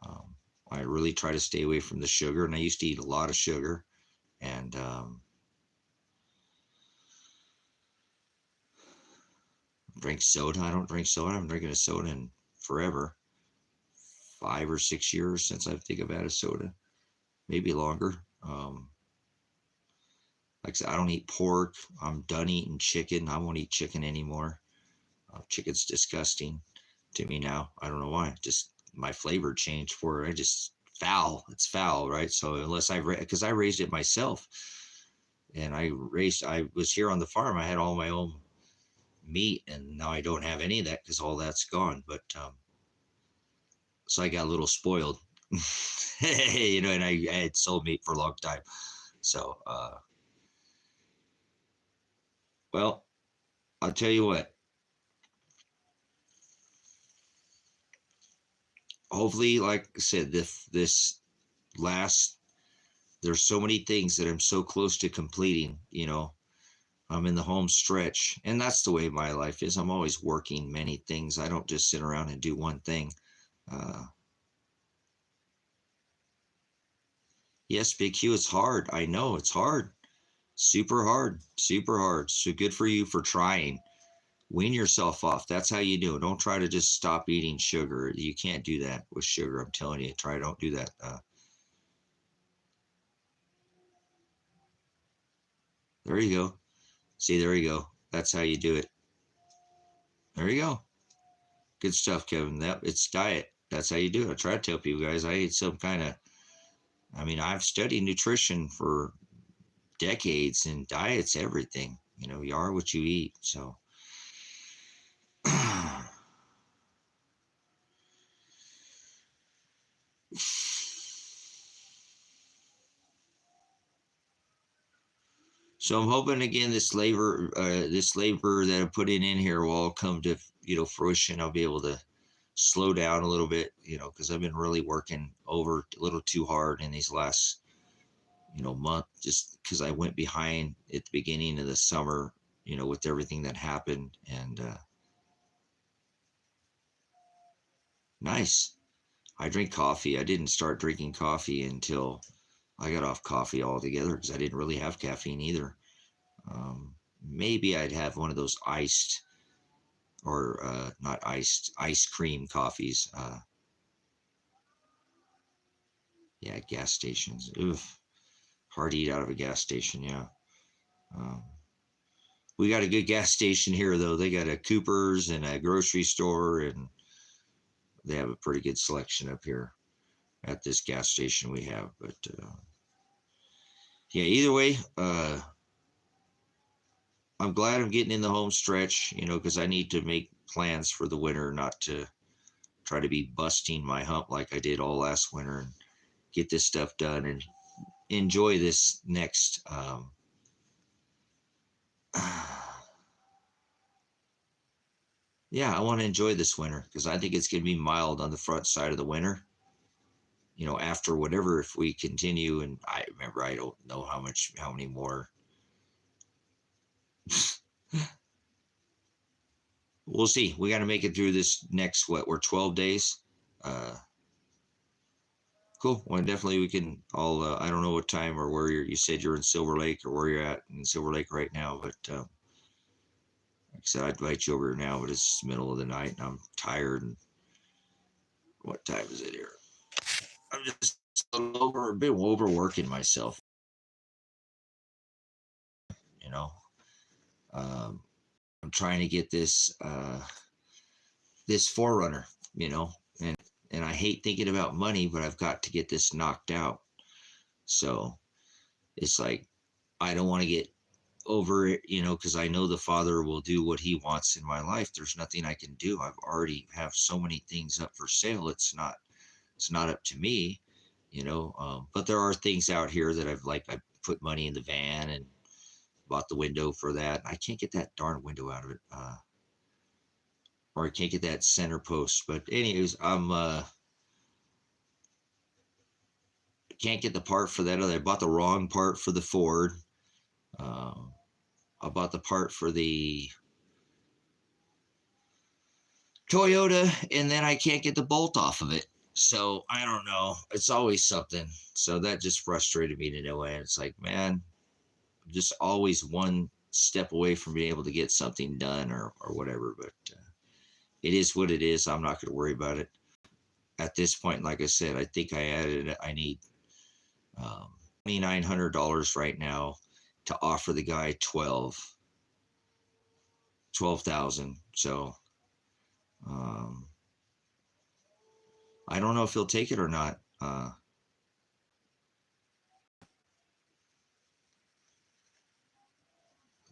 Um, I really try to stay away from the sugar, and I used to eat a lot of sugar. And drink soda. I don't drink soda. I'm drinking a soda in forever. 5 or 6 years since I think I've had a soda, maybe longer. Like I said, I don't eat pork. I'm done eating chicken. I won't eat chicken anymore. Chicken's disgusting to me now. I don't know why. Just my flavor changed for it. I just foul. It's foul, right? So unless because I raised it myself, and I was here on the farm. I had all my own meat, and now I don't have any of that because all that's gone. But so I got a little spoiled, and I had sold meat for a long time. So, well, I'll tell you what. Hopefully, like I said, this last, there's so many things that I'm so close to completing. I'm in the home stretch, and that's the way my life is. I'm always working many things. I don't just sit around and do one thing. Yes, Big Q, it's hard. I know it's hard. Super hard. Super hard. So good for you for trying. Wean yourself off. That's how you do it. Don't try to just stop eating sugar. You can't do that with sugar. I'm telling you, don't do that. There you go. See, there you go. That's how you do it. There you go. Good stuff, Kevin. It's diet. That's how you do it. I try to tell people, guys, I ate some kind of, I've studied nutrition for decades, and diet's everything. You are what you eat. So, so I'm hoping again this labor that I'm putting in here will all come to fruition. I'll be able to slow down a little bit, because I've been really working over a little too hard in these last month, just because I went behind at the beginning of the summer, with everything that happened. And nice. I drink coffee. I didn't start drinking coffee until I got off coffee altogether because I didn't really have caffeine either. Maybe I'd have one of those iced or not iced, ice cream coffees. Yeah, gas stations. Oof. Hard to eat out of a gas station, yeah. Um, we got a good gas station here, though. They got a Cooper's and a grocery store, and they have a pretty good selection up here at this gas station we have. But yeah, either way, I'm glad I'm getting in the home stretch, because I need to make plans for the winter, not to try to be busting my hump like I did all last winter, and get this stuff done and enjoy this next yeah, I want to enjoy this winter because I think it's going to be mild on the front side of the winter. After whatever, if we continue, and I don't know how many more. We'll see. We got to make it through this next, we're 12 days. Cool. Well, definitely we can all, I don't know what time or where you said you're in Silver Lake or where you're at in Silver Lake right now, but like I said, I'd invite you over here now, but it's middle of the night and I'm tired. And what time is it here? I'm just a bit overworking myself, you know. Um, I'm trying to get this Forerunner, and I hate thinking about money, but I've got to get this knocked out. So it's like I don't want to get over it, because I know the Father will do what He wants in my life. There's nothing I can do. I've already have so many things up for sale. It's not up to me, but there are things out here that I put money in the van and bought the window for that. I can't get that darn window out of it. Or I can't get that center post. But anyways, I'm can't get the part for that. I bought the wrong part for the Ford. I bought the part for the Toyota, and then I can't get the bolt off of it. So I don't know. It's always something. So that just frustrated me to no end. It's like, man, just always one step away from being able to get something done or whatever. But it is what it is. I'm not going to worry about it at this point. Like I said, I think I need $2,900 right now to offer the guy 12,000. So I don't know if he'll take it or not.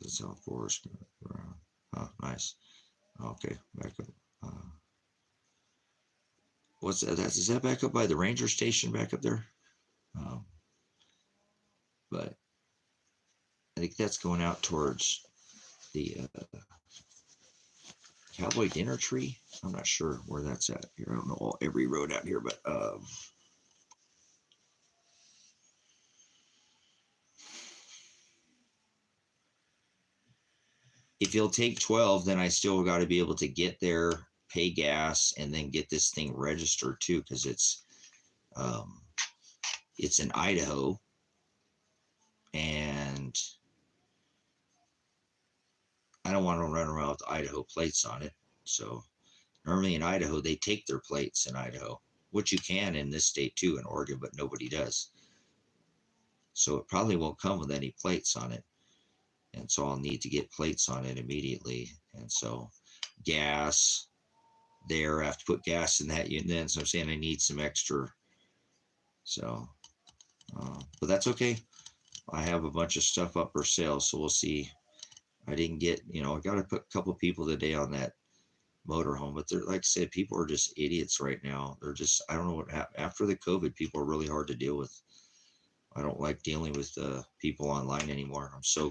That's how Forest. Oh, nice. Okay, back up. What's that? Is that back up by the ranger station back up there? But I think that's going out towards the Cowboy Dinner Tree. I'm not sure where that's at here. I don't know every road out here, but if he'll take 12, then I still got to be able to get there, pay gas, and then get this thing registered too, because it's in Idaho, and I don't want to run around with Idaho plates on it. So normally in Idaho, they take their plates in Idaho, which you can in this state too, in Oregon, but nobody does. So it probably won't come with any plates on it. And so I'll need to get plates on it immediately. And so gas there, I have to put gas in that unit then. So I'm saying I need some extra. So, but that's okay. I have a bunch of stuff up for sale. So we'll see. I didn't get, I got to put a couple people today on that motorhome, but they're, like I said, people are just idiots right now. They're just, I don't know what happened. After the COVID, people are really hard to deal with. I don't like dealing with people online anymore. I'm so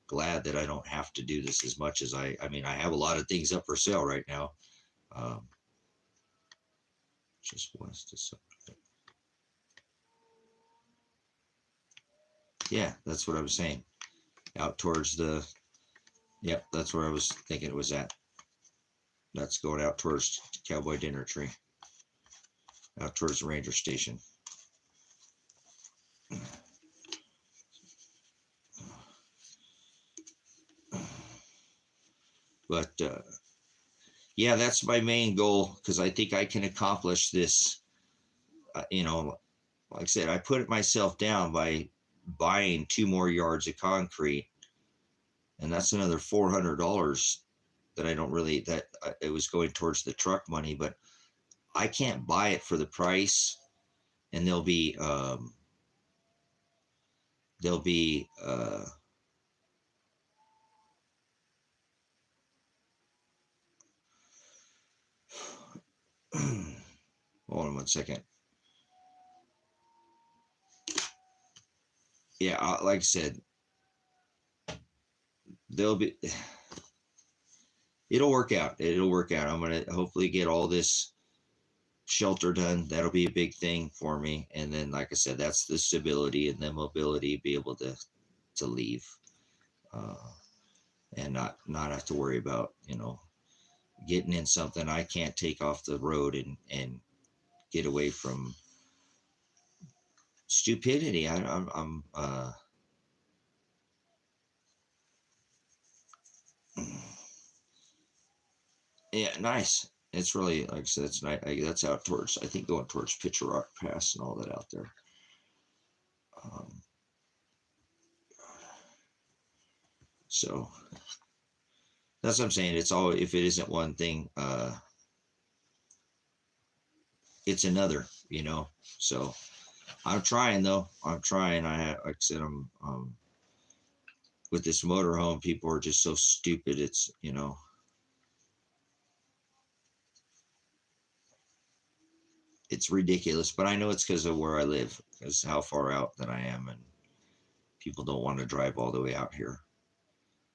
glad that I don't have to do this as much as I mean, I have a lot of things up for sale right now. Just west of something. Yeah, that's what I was saying. Out towards the, yep, that's where I was thinking it was at. That's going out towards Cowboy Dinner Tree. Out towards the ranger station. But yeah, that's my main goal, because I think I can accomplish this. Like I said, I put myself down by buying 2 more yards of concrete, and that's another $400 that I don't really, that it was going towards the truck money, but I can't buy it for the price. And there'll be hold on one second. Yeah, like I said, it'll work out. It'll work out. I'm going to hopefully get all this shelter done. That'll be a big thing for me. And then, like I said, that's the stability and the mobility, be able to leave and not have to worry about, getting in something I can't take off the road and get away from stupidity. I'm yeah, nice. It's really, like I said, it's nice. That's out towards, I think, going towards Pitcher Rock Pass and all that out there. So that's what I'm saying. It's all, if it isn't one thing, it's another, So I'm trying though. I'm trying. Like I said, I'm with this motorhome, people are just so stupid. It's, it's ridiculous, but I know it's because of where I live, because how far out that I am, and people don't want to drive all the way out here.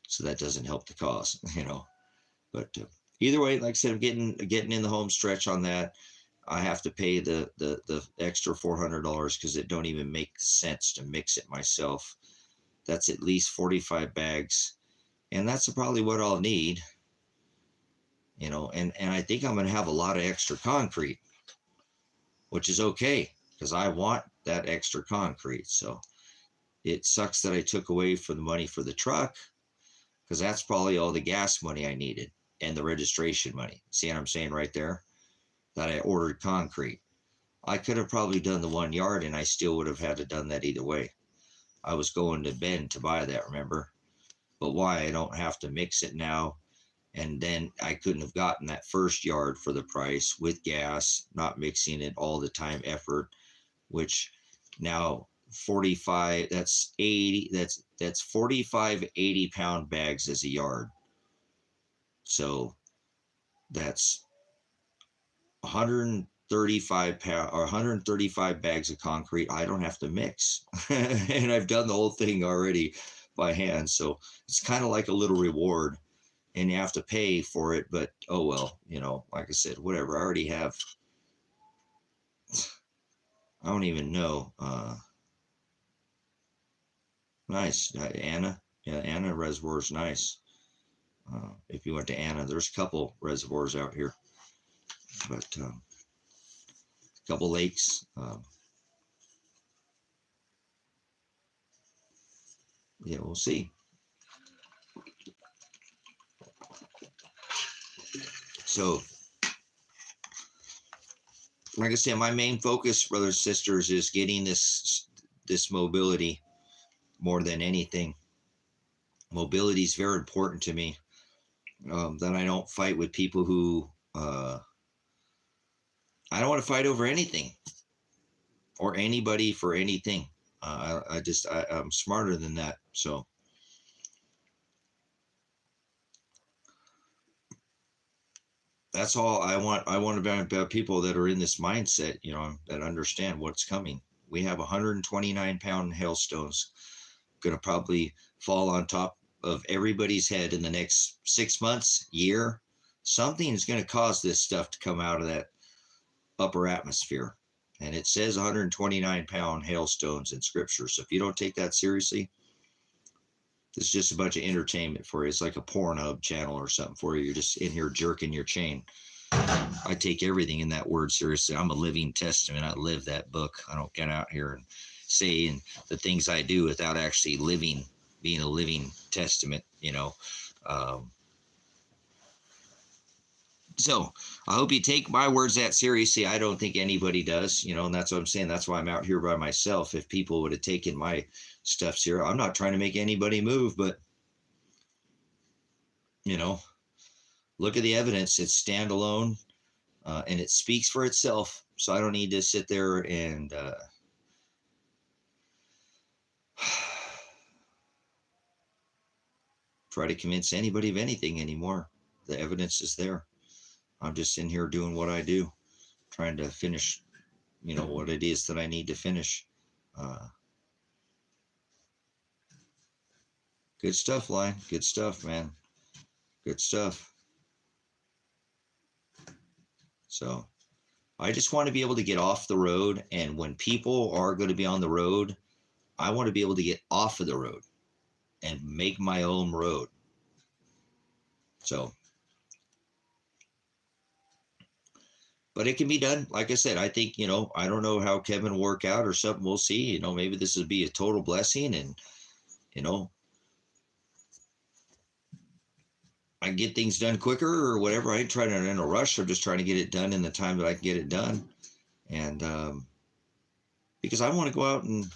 So that doesn't help the cause, But either way, like I said, I'm getting in the home stretch on that. I have to pay the extra $400 because it don't even make sense to mix it myself. That's at least 45 bags, and that's probably what I'll need. And I think I'm going to have a lot of extra concrete, which is okay because I want that extra concrete. So it sucks that I took away from the money for the truck, because that's probably all the gas money I needed and the registration money. See what I'm saying right there? That I ordered concrete. I could have probably done the 1 yard, and I still would have had to done that either way. I was going to Bend to buy that, remember? But why? I don't have to mix it now. And then I couldn't have gotten that first yard for the price with gas, not mixing it all the time effort, which now 45, that's 80, that's 45 80-pound bags as a yard. So that's 135 pound or 135 bags of concrete I don't have to mix. And I've done the whole thing already by hand. So it's kind of like a little reward, and you have to pay for it, but oh well, like I said, whatever. I already have, I don't even know. Nice. Anna. Yeah, Anna Reservoir is nice. If you went to Anna, there's a couple reservoirs out here, but a couple lakes. Yeah, we'll see. So, like I said, my main focus, brothers and sisters, is getting this mobility more than anything. Mobility is very important to me. That I don't fight with people who I don't want to fight over anything or anybody for anything. I'm smarter than that. So that's all I want. I want to be people that are in this mindset, that understand what's coming. We have 129-pound hailstones going to probably fall on top of everybody's head in the next 6 months, year. Something is going to cause this stuff to come out of that upper atmosphere. And it says 129-pound hailstones in scripture. So if you don't take that seriously, it's just a bunch of entertainment for you. It's like a Pornhub channel or something for you. You're just in here jerking your chain. I take everything in that word seriously. I'm a living testament. I live that book. I don't get out here and say the things I do without actually being a living testament, So I hope you take my words that seriously. I don't think anybody does, and that's what I'm saying. That's why I'm out here by myself. If people would have taken my stuff here, I'm not trying to make anybody move, but, look at the evidence. It's standalone, and it speaks for itself. So I don't need to sit there and try to convince anybody of anything anymore. The evidence is there. I'm just in here doing what I do, trying to finish, what it is that I need to finish. Good stuff, Line. Good stuff, man. Good stuff. So I just want to be able to get off the road. And when people are going to be on the road, I want to be able to get off of the road and make my own road. So, but it can be done. Like I said, I think, I don't know how Kevin will work out or something. We'll see. Maybe this would be a total blessing, and, I can get things done quicker or whatever. I ain't trying to in a rush. I'm just trying to get it done in the time that I can get it done. And because I want to go out and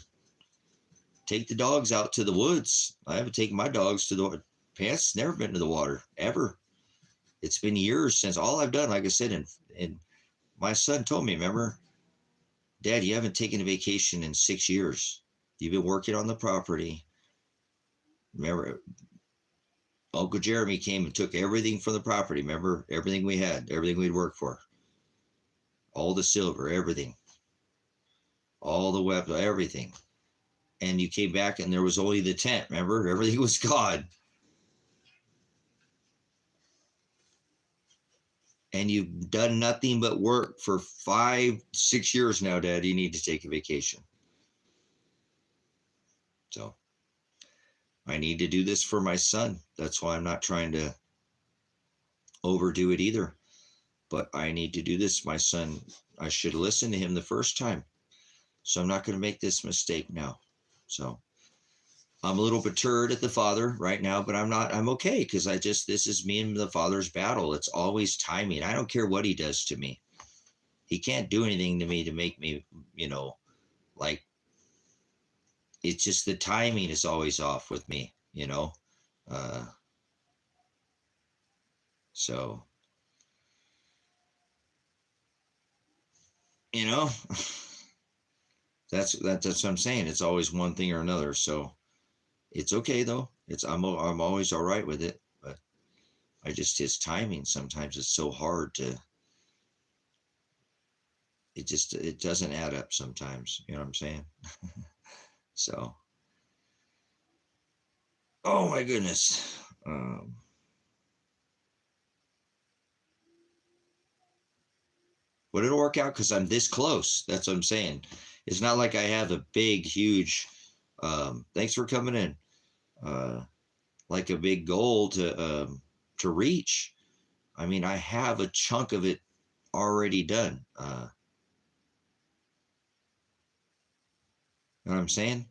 take the dogs out to the woods. I haven't taken my dogs to the pants. Never been to the water ever. It's been years since. All I've done, like I said, and my son told me, remember, Dad, you haven't taken a vacation in 6 years. You've been working on the property. Remember, Uncle Jeremy came and took everything from the property. Remember, everything we had, everything we'd worked for, all the silver, everything, all the weapons, everything. And you came back and there was only the tent. Remember, everything was gone. and you've done nothing but work for 5-6 years now, Dad. You need to take a vacation. So I need to do this for my son. That's why I'm not trying to overdo it either. But I need to do this. My son, I should have listened to him the first time. So I'm not going to make this mistake now. So I'm a little perturbed at the Father right now, but I'm okay, because this is me and the Father's battle. It's always timing. I don't care what he does to me. He can't do anything to me to make me, like, it's just the timing is always off with me, so, that's what I'm saying. It's always one thing or another. So it's okay though. I'm always all right with it, but his timing sometimes is so hard to, it doesn't add up sometimes. You know what I'm saying? So, oh my goodness. But it'll work out because I'm this close. That's what I'm saying. It's not like I have a big, huge, thanks for coming in, like a big goal to reach. I mean, I have a chunk of it already done. You know what I'm saying?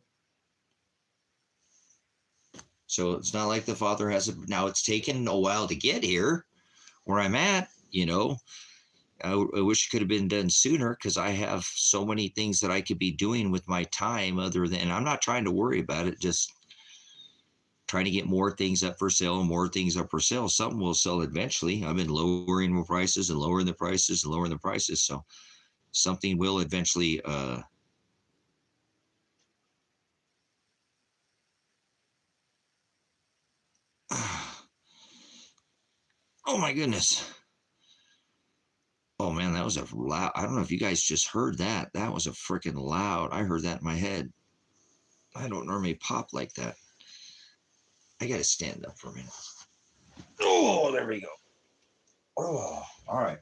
So it's not like the Father has now it's taken a while to get here where I'm at, I wish it could have been done sooner, because I have so many things that I could be doing with my time other than, I'm not trying to worry about it, just trying to get more things up for sale and more things up for sale. Something will sell eventually. I've been lowering the prices and lowering the prices and lowering the prices. So something will eventually, oh my goodness. Oh man, that was a loud, I don't know if you guys just heard that. That was a freaking loud. I heard that in my head. I don't normally pop like that. I got to stand up for a minute. Oh, there we go. Oh, all right.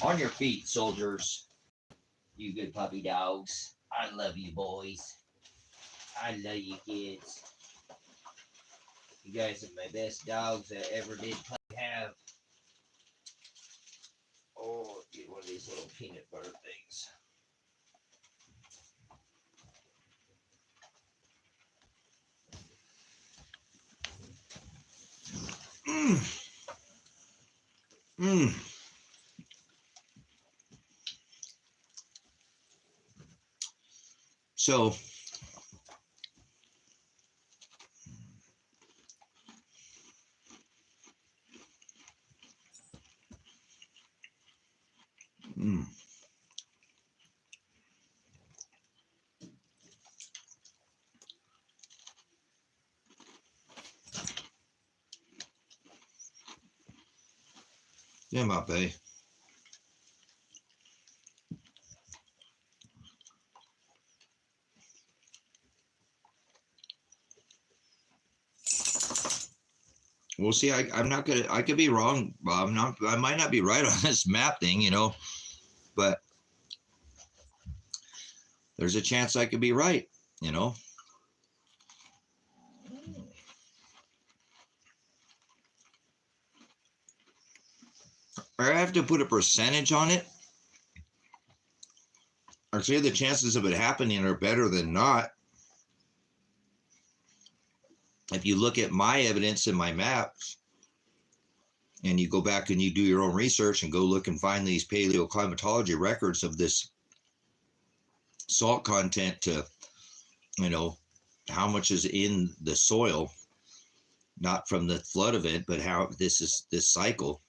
On your feet, soldiers. You good puppy dogs. I love you, boys. I love you, kids. You guys are my best dogs I ever did have. Oh, get one of these little peanut butter things. So, yeah, my bae. We'll see. I'm not gonna. I could be wrong, Bob. I might not be right on this map thing, but there's a chance I could be right, Or I have to put a percentage on it. I'd say the chances of it happening are better than not. If you look at my evidence in my maps, and you go back and you do your own research and go look and find these paleoclimatology records of this salt content to, how much is in the soil, not from the flood event, but how this cycle.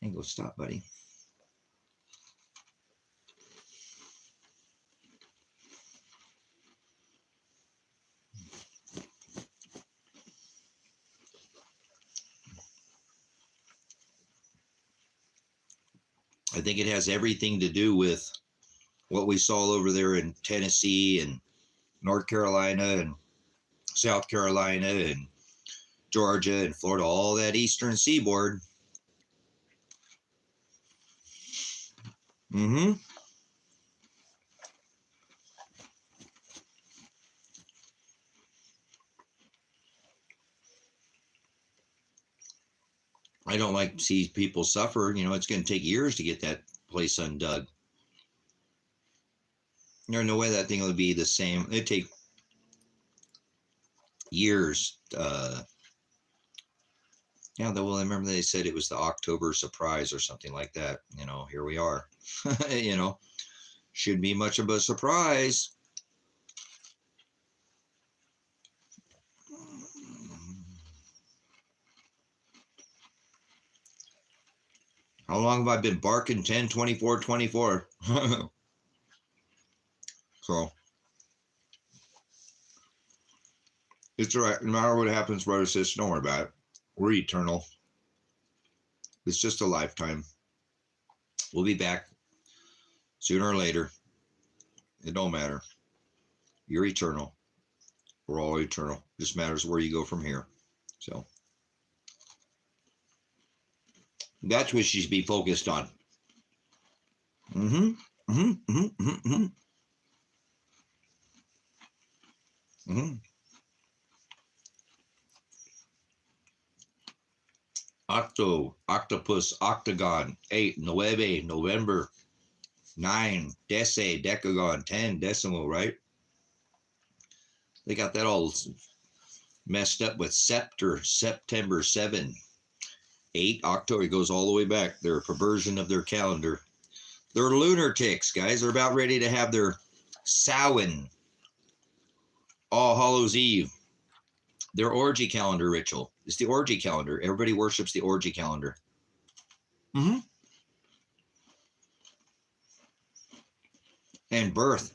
And go stop, buddy. I think it has everything to do with what we saw over there in Tennessee and North Carolina and South Carolina and Georgia and Florida, all that eastern seaboard. Mm-hmm. I don't like to see people suffer. You know, it's going to take years to get that place undug. There's no way that thing will be the same. It'd take years. Yeah, though, well, I remember they said it was the October surprise or something like that. You know, here we are. You know, shouldn't be much of a surprise. How long have I been barking? 10, 24, 24. So, it's all right. No matter what happens, brother, sis, don't worry about it. We're eternal. It's just a lifetime. We'll be back sooner or later. It don't matter. You're eternal. We're all eternal. Just matters where you go from here. So, that's what you should be focused on. Mm-hmm. Mm-hmm. Mm-hmm. Mm-hmm. Mm-hmm. Octopus, octagon, 8, 9, November, 9, dece, decagon, 10, decimal, right? They got that all messed up with Scepter, September 7, 8, October. It goes all the way back. They're a perversion of their calendar. They're lunatics, guys. They're about ready to have their Samhain, All Hallows Eve. Their orgy calendar ritual. It's the orgy calendar. Everybody worships the orgy calendar. Mm-hmm. And birth.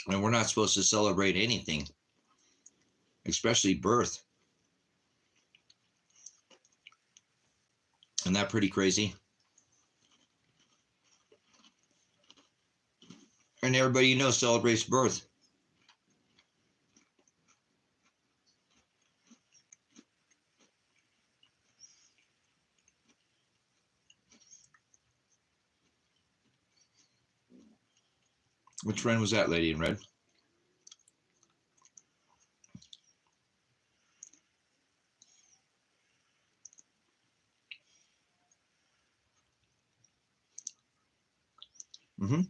And we're not supposed to celebrate anything, especially birth. Isn't that pretty crazy? And everybody you know celebrates birth. Which friend was that, lady in red? Mm-hmm.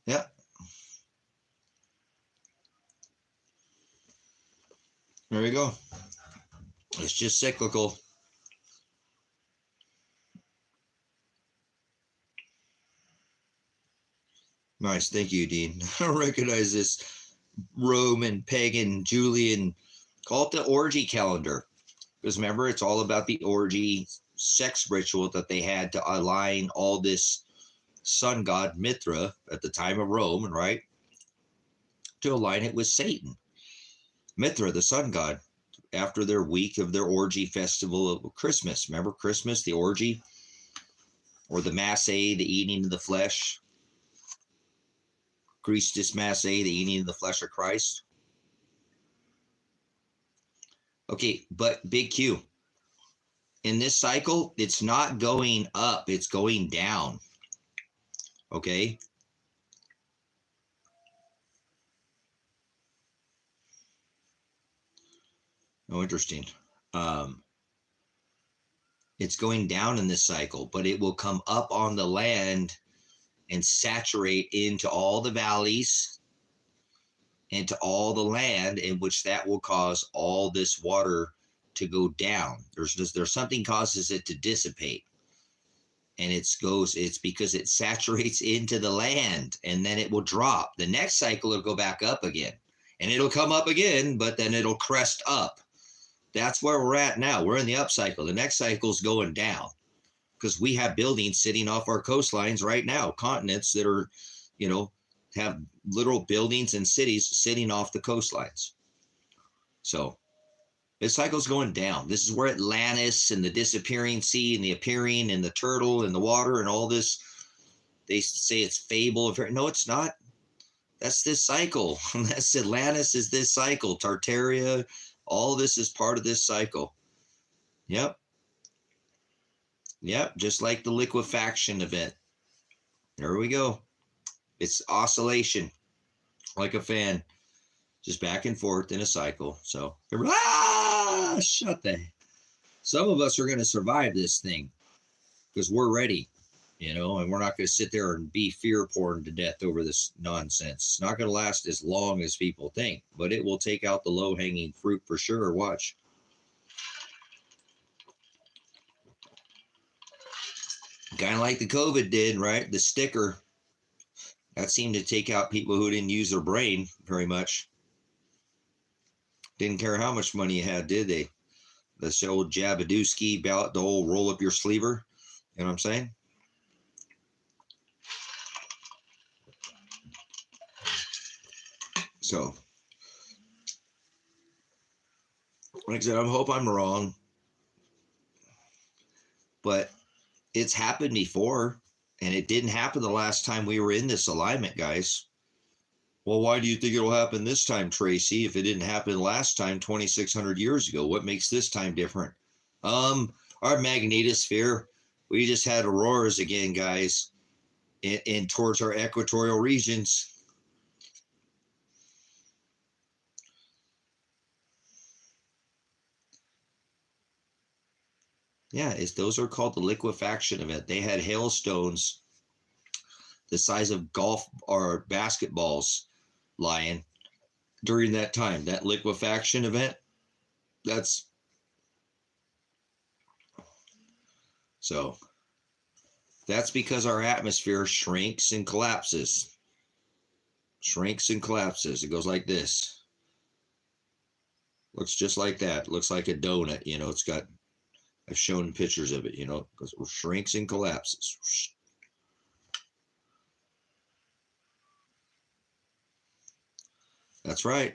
Yeah. There you go. It's just cyclical. Nice. Thank you, Dean. I don't recognize this Roman, pagan, Julian. Call it the orgy calendar. Because remember, it's all about the orgy sex ritual that they had to align all this sun god Mithra at the time of Rome, right? To align it with Satan. Mithra, the sun god, after their week of their orgy festival of Christmas. Remember Christmas, the orgy? Or the Masse, the eating of the flesh. Christus Masse, the eating of the flesh of Christ. Okay, but big Q. In this cycle, it's not going up, it's going down. Okay? Oh, interesting. It's going down in this cycle, but it will come up on the land and saturate into all the valleys, into all the land, in which that will cause all this water to go down. There's something causes it to dissipate. And it's because it saturates into the land, and then it will drop. The next cycle it'll go back up again, and it'll come up again, but then it'll crest up. That's where we're at now. We're in the up cycle. The next cycle is going down because we have buildings sitting off our coastlines right now, continents that are, have literal buildings and cities sitting off the coastlines. So this cycle's going down. This is where Atlantis and the disappearing sea and the appearing and the turtle and the water and all this, they say it's fable. No, it's not. That's this cycle. That's Atlantis is this cycle. Tartaria, all this is part of this cycle. Yep. Yep. Just like the liquefaction event. There we go. It's oscillation, like a fan, just back and forth in a cycle. So, shut the. Some of us are going to survive this thing because we're ready, and we're not going to sit there and be fear porn to death over this nonsense. It's not going to last as long as people think, but it will take out the low hanging fruit for sure. Watch. Kind of like the COVID did, right? The sticker. That seemed to take out people who didn't use their brain very much. Didn't care how much money you had, did they? This old Jabadooski, the old roll up your sleever. You know what I'm saying? So, like I said, I hope I'm wrong. But it's happened before, and it didn't happen the last time we were in this alignment, guys. Well, why do you think it'll happen this time, Tracy? If it didn't happen last time 2,600 years ago, what makes this time different? Our magnetosphere, we just had auroras again, guys, in towards our equatorial regions. Yeah, those are called the liquefaction event. They had hailstones the size of golf or basketballs lying during that time. That liquefaction event, that's because our atmosphere shrinks and collapses. Shrinks and collapses. It goes like this. Looks just like that. Looks like a donut. It's got, I've shown pictures of it, because it shrinks and collapses. That's right.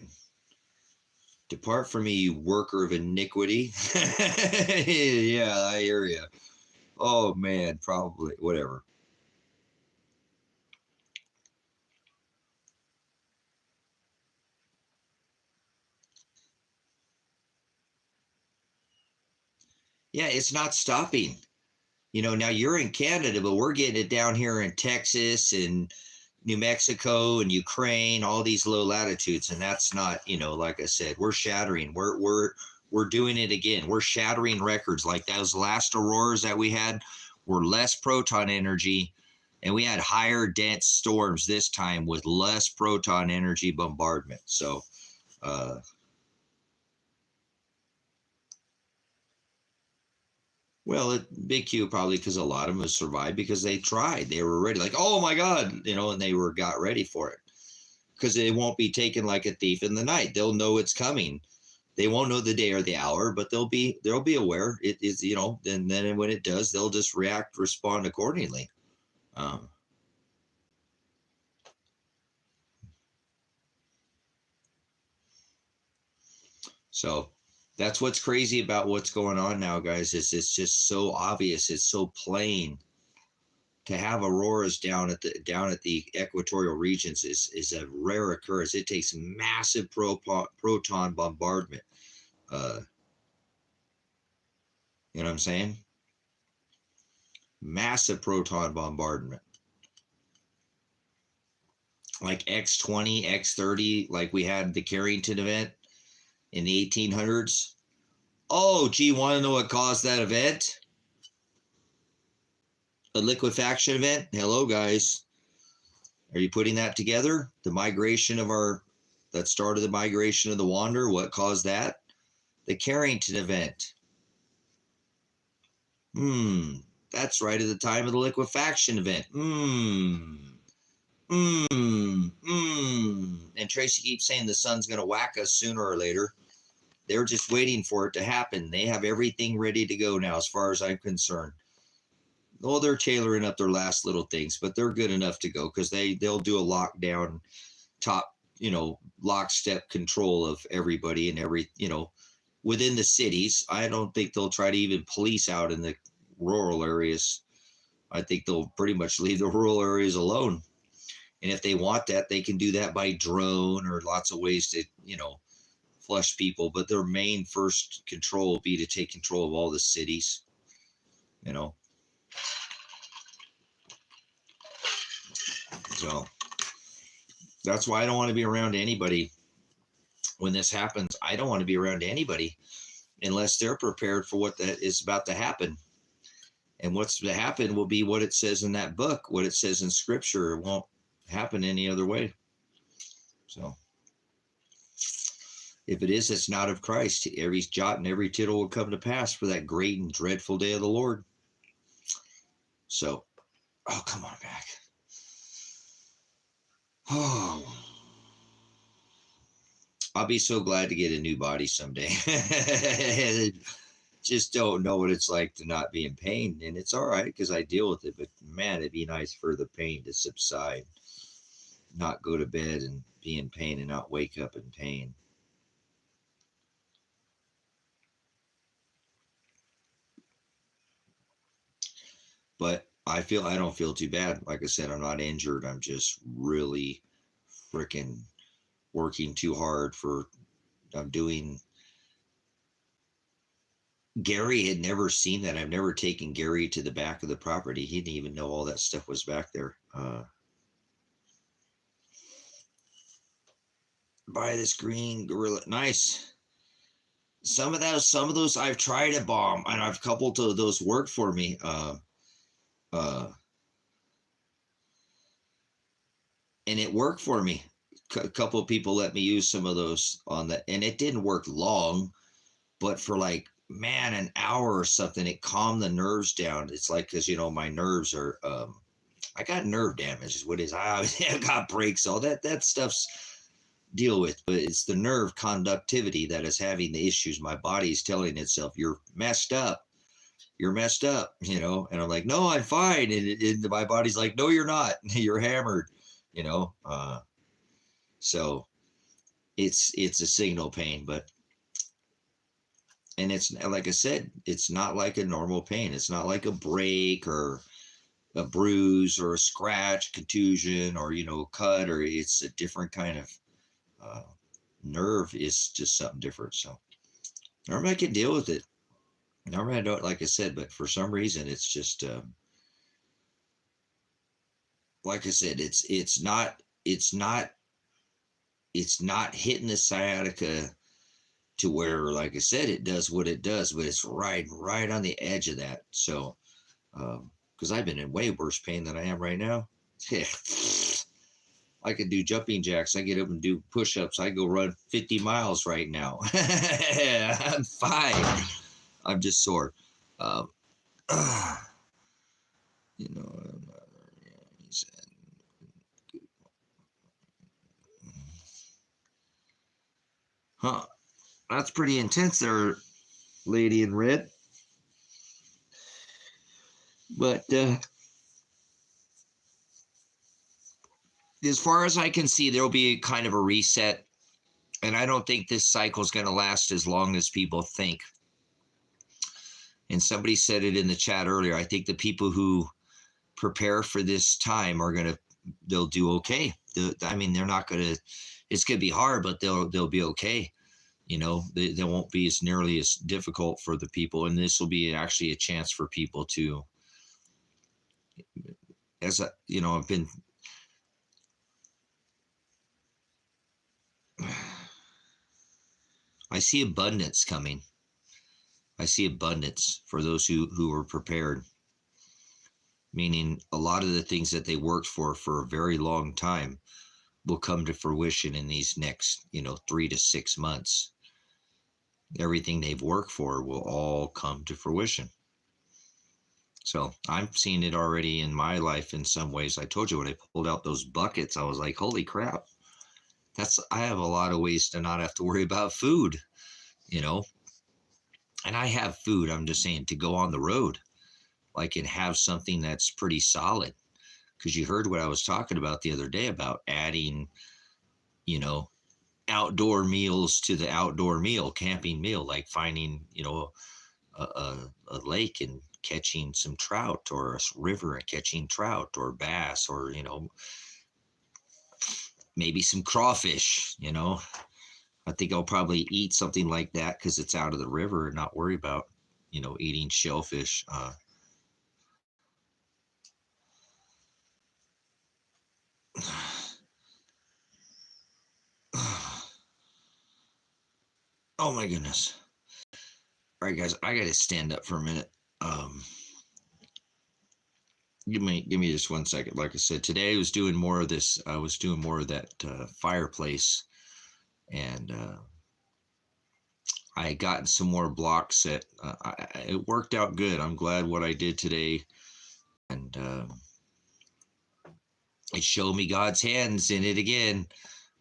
Depart from me, you worker of iniquity. Yeah, I hear you. Oh, man, probably. Whatever. Yeah, it's not stopping. Now you're in Canada, but we're getting it down here in Texas and New Mexico and Ukraine, all these low latitudes, and that's not, like I said, we're shattering. We're doing it again. We're shattering records. Like those last auroras that we had were less proton energy, and we had higher dense storms this time with less proton energy bombardment. So, well, big Q probably because a lot of them have survived because they tried. They were ready, like, oh my God, and they got ready for it. Because it won't be taken like a thief in the night. They'll know it's coming. They won't know the day or the hour, but they'll be aware. It is, and then when it does, they'll just respond accordingly. So that's what's crazy about what's going on now, guys, is it's just so obvious. It's so plain. To have auroras down at the equatorial regions is a rare occurrence. It takes massive proton bombardment. You know what I'm saying? Massive proton bombardment. Like X20, X30, like we had the Carrington event in the 1800s. Oh, gee, want to know what caused that event? A liquefaction event? Hello, guys. Are you putting that together? The migration of that started the migration of the Wander. What caused that? The Carrington event. That's right at the time of the liquefaction event. And Tracy keeps saying the sun's going to whack us sooner or later. They're just waiting for it to happen. They have everything ready to go now, as far as I'm concerned. Well, they're tailoring up their last little things, but they're good enough to go because they'll do a lockdown, top, lockstep control of everybody and within the cities. I don't think they'll try to even police out in the rural areas. I think they'll pretty much leave the rural areas alone And if they want that, they can do that by drone or lots of ways to, flush people. But their main first control will be to take control of all the cities, So that's why I don't want to be around anybody when this happens. I don't want to be around anybody unless they're prepared for what that is about to happen. And what's to happen will be what it says in that book, what it says in scripture. It won't happen any other way. So if it is, it's not of Christ. Every jot and every tittle will come to pass for that great and dreadful day of the Lord. So, come on back. Oh, I'll be so glad to get a new body someday. Just don't know what it's like to not be in pain. And it's all right because I deal with it. But man, it'd be nice for the pain to subside, not go to bed and be in pain and not wake up in pain. But I don't feel too bad. Like I said, I'm not injured. I'm just really freaking working too hard I'm doing. Gary had never seen that. I've never taken Gary to the back of the property. He didn't even know all that stuff was back there. Buy this green gorilla. Nice. Some of those I've tried a bomb, and I've coupled of those worked for me. And it worked for me. A couple of people let me use some of those on that, and it didn't work long, but for like, man, an hour or something, it calmed the nerves down. It's like, because my nerves are I got nerve damage is what it is. I got breaks, all that stuff's deal with, but it's the nerve conductivity that is having the issues. My body's telling itself, you're messed up, and I'm like, no, I'm fine. And my body's like, no, you're not. You're hammered, so it's a signal pain. But and it's like I said, it's not like a normal pain. It's not like a break or a bruise or a scratch, contusion, or cut, or it's a different kind of nerve. Is just something different. So normally I can deal with it. Normally I don't, like I said, but for some reason it's just like I said, it's not hitting the sciatica to where, like I said, it does what it does, but it's right on the edge of that. So because I've been in way worse pain than I am right now. I could do jumping jacks. I get up and do push-ups. I go run 50 miles right now. I'm fine. I'm just sore. Huh. That's pretty intense there, lady in red. But as far as I can see, there'll be kind of a reset. And I don't think this cycle is going to last as long as people think. And somebody said it in the chat earlier. I think the people who prepare for this time they'll do okay. They're not going to, it's going to be hard, but they'll be okay. They won't be as nearly as difficult for the people. And this will be actually a chance for people to, I've been, I see abundance coming. I see abundance for those who are prepared. Meaning a lot of the things that they worked for a very long time will come to fruition in these next, 3 to 6 months. Everything they've worked for will all come to fruition. So I'm seeing it already in my life in some ways. I told you when I pulled out those buckets, I was like, holy crap. I have a lot of ways to not have to worry about food, and I have food. I'm just saying to go on the road, like, and have something that's pretty solid. Because you heard what I was talking about the other day about adding, outdoor meals to the outdoor meal, camping meal, like finding, a lake and catching some trout, or a river and catching trout or bass, or, maybe some crawfish, you know. I think I'll probably eat something like that because it's out of the river and not worry about, you know, eating shellfish. Oh my goodness. All right, guys, I got to stand up for a minute. Give me just 1 second. Like I said, today I was doing more of this. I was doing more of that fireplace, and I had gotten some more blocks set. It worked out good. I'm glad what I did today, and it showed me God's hands in it again.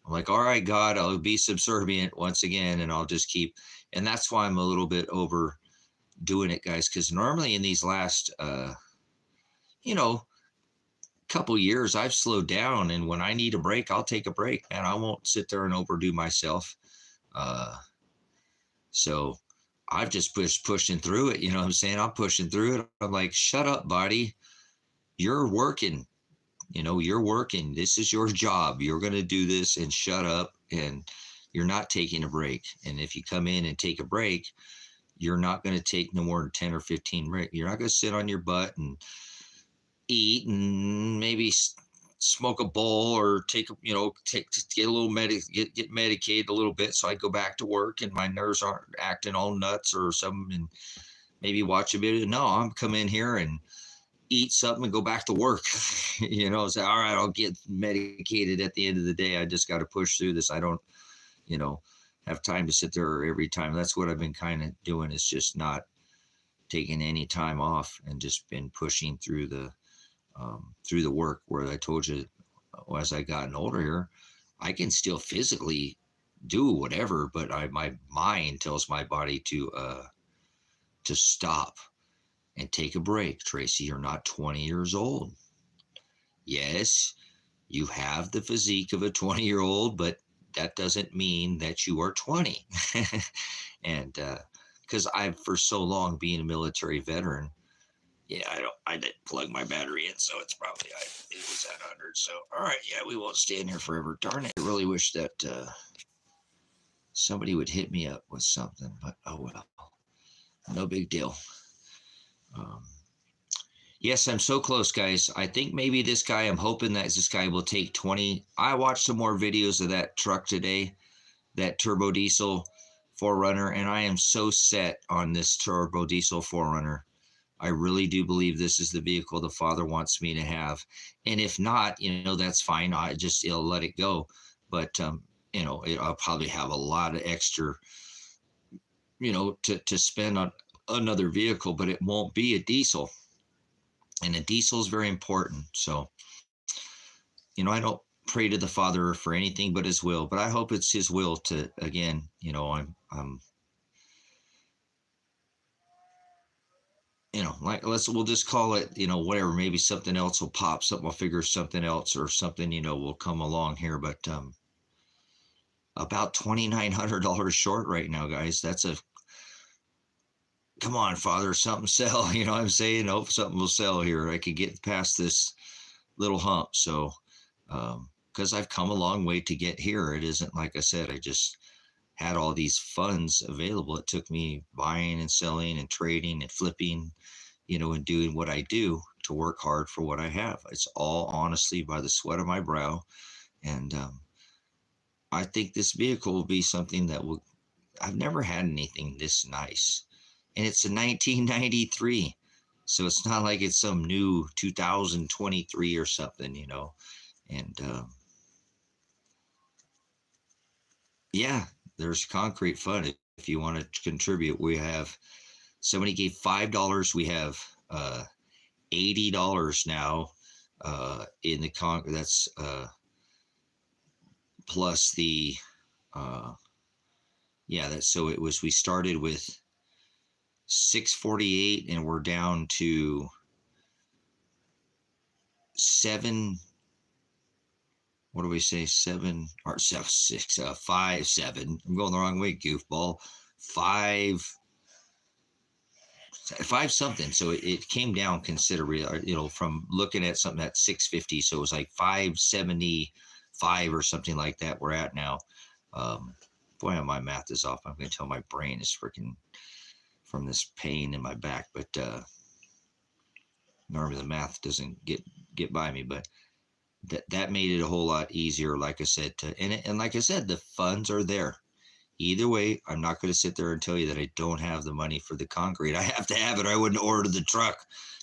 I'm like, all right, God, I'll be subservient once again, and I'll just keep. And that's why I'm a little bit over doing it, guys, because normally in these last, you know, couple years, I've slowed down, and when I need a break, I'll take a break, and I won't sit there and overdo myself. So I've just pushing through it. You know what I'm saying? I'm pushing through it. I'm like, shut up, body. You're working. You know, you're working. This is your job. You're going to do this and shut up. And you're not taking a break. And if you come in and take a break, you're not going to take no more than 10 or 15 breaks. You're not going to sit on your butt and eat and maybe smoke a bowl or take get a little get medicated a little bit so I go back to work and my nerves aren't acting all nuts or something, and maybe watch a bit. No, I'm come in here and eat something and go back to work. You know, say, all right, I'll get medicated at the end of the day. I just got to push through this. I don't, you know, have time to sit there every time. That's what I've been kind of doing, is just not taking any time off and just been pushing through the work. Where I told you, as I gotten older here, I can still physically do whatever, but my mind tells my body to stop and take a break. Tracy, you're not 20 years old. Yes, you have the physique of a 20-year-old, but that doesn't mean that you are 20. And because I've for so long being a military veteran, yeah, I didn't plug my battery in, so it's probably it was at 100. So all right, yeah, we won't stay in here forever. Darn it! I really wish that somebody would hit me up with something, but oh well, no big deal. Yes, I'm so close, guys. I think maybe this guy, I'm hoping that this guy will take 20. I watched some more videos of that truck today, that turbo diesel 4Runner, and I am so set on this turbo diesel 4Runner. I really do believe this is the vehicle the Father wants me to have. And if not, you know, that's fine. I'll let it go. But, you know, I'll probably have a lot of extra, you know, to spend on another vehicle, but it won't be a diesel. And a diesel is very important. So, you know, I don't pray to the Father for anything but his will, but I hope it's his will to, again, you know, I'm you know, like we'll just call it, you know, whatever, maybe something else will pop, something will figure something else or something, you know, will come along here. But about $2,900 short right now, guys. That's come on, Father, something sell. You know what I'm saying? Hope something will sell here. I could get past this little hump. So, because I've come a long way to get here. It isn't like I said, I just had all these funds available. It took me buying and selling and trading and flipping, you know, and doing what I do to work hard for what I have. It's all honestly by the sweat of my brow. And I think this vehicle will be something that I've never had anything this nice. And it's a 1993. So it's not like it's some new 2023 or something, you know. And yeah, there's concrete fund. If you want to contribute, we have, somebody gave $5. We have $80 now in the that's plus the yeah, that's, so it was, we started with 648 and we're down to 7, what do we say, 7 or 7, 6, 5, 7. I'm going the wrong way, goofball. 5 something. So it came down considerably, you know, from looking at something at 650. So it was like 570 5 or something like that we're at now. Boy, my math is off. I'm going to tell my brain is freaking from this pain in my back, but normally the math doesn't get by me, but that made it a whole lot easier, like I said, and like I said, the funds are there. Either way, I'm not going to sit there and tell you that I don't have the money for the concrete. I have to have it. I wouldn't order the truck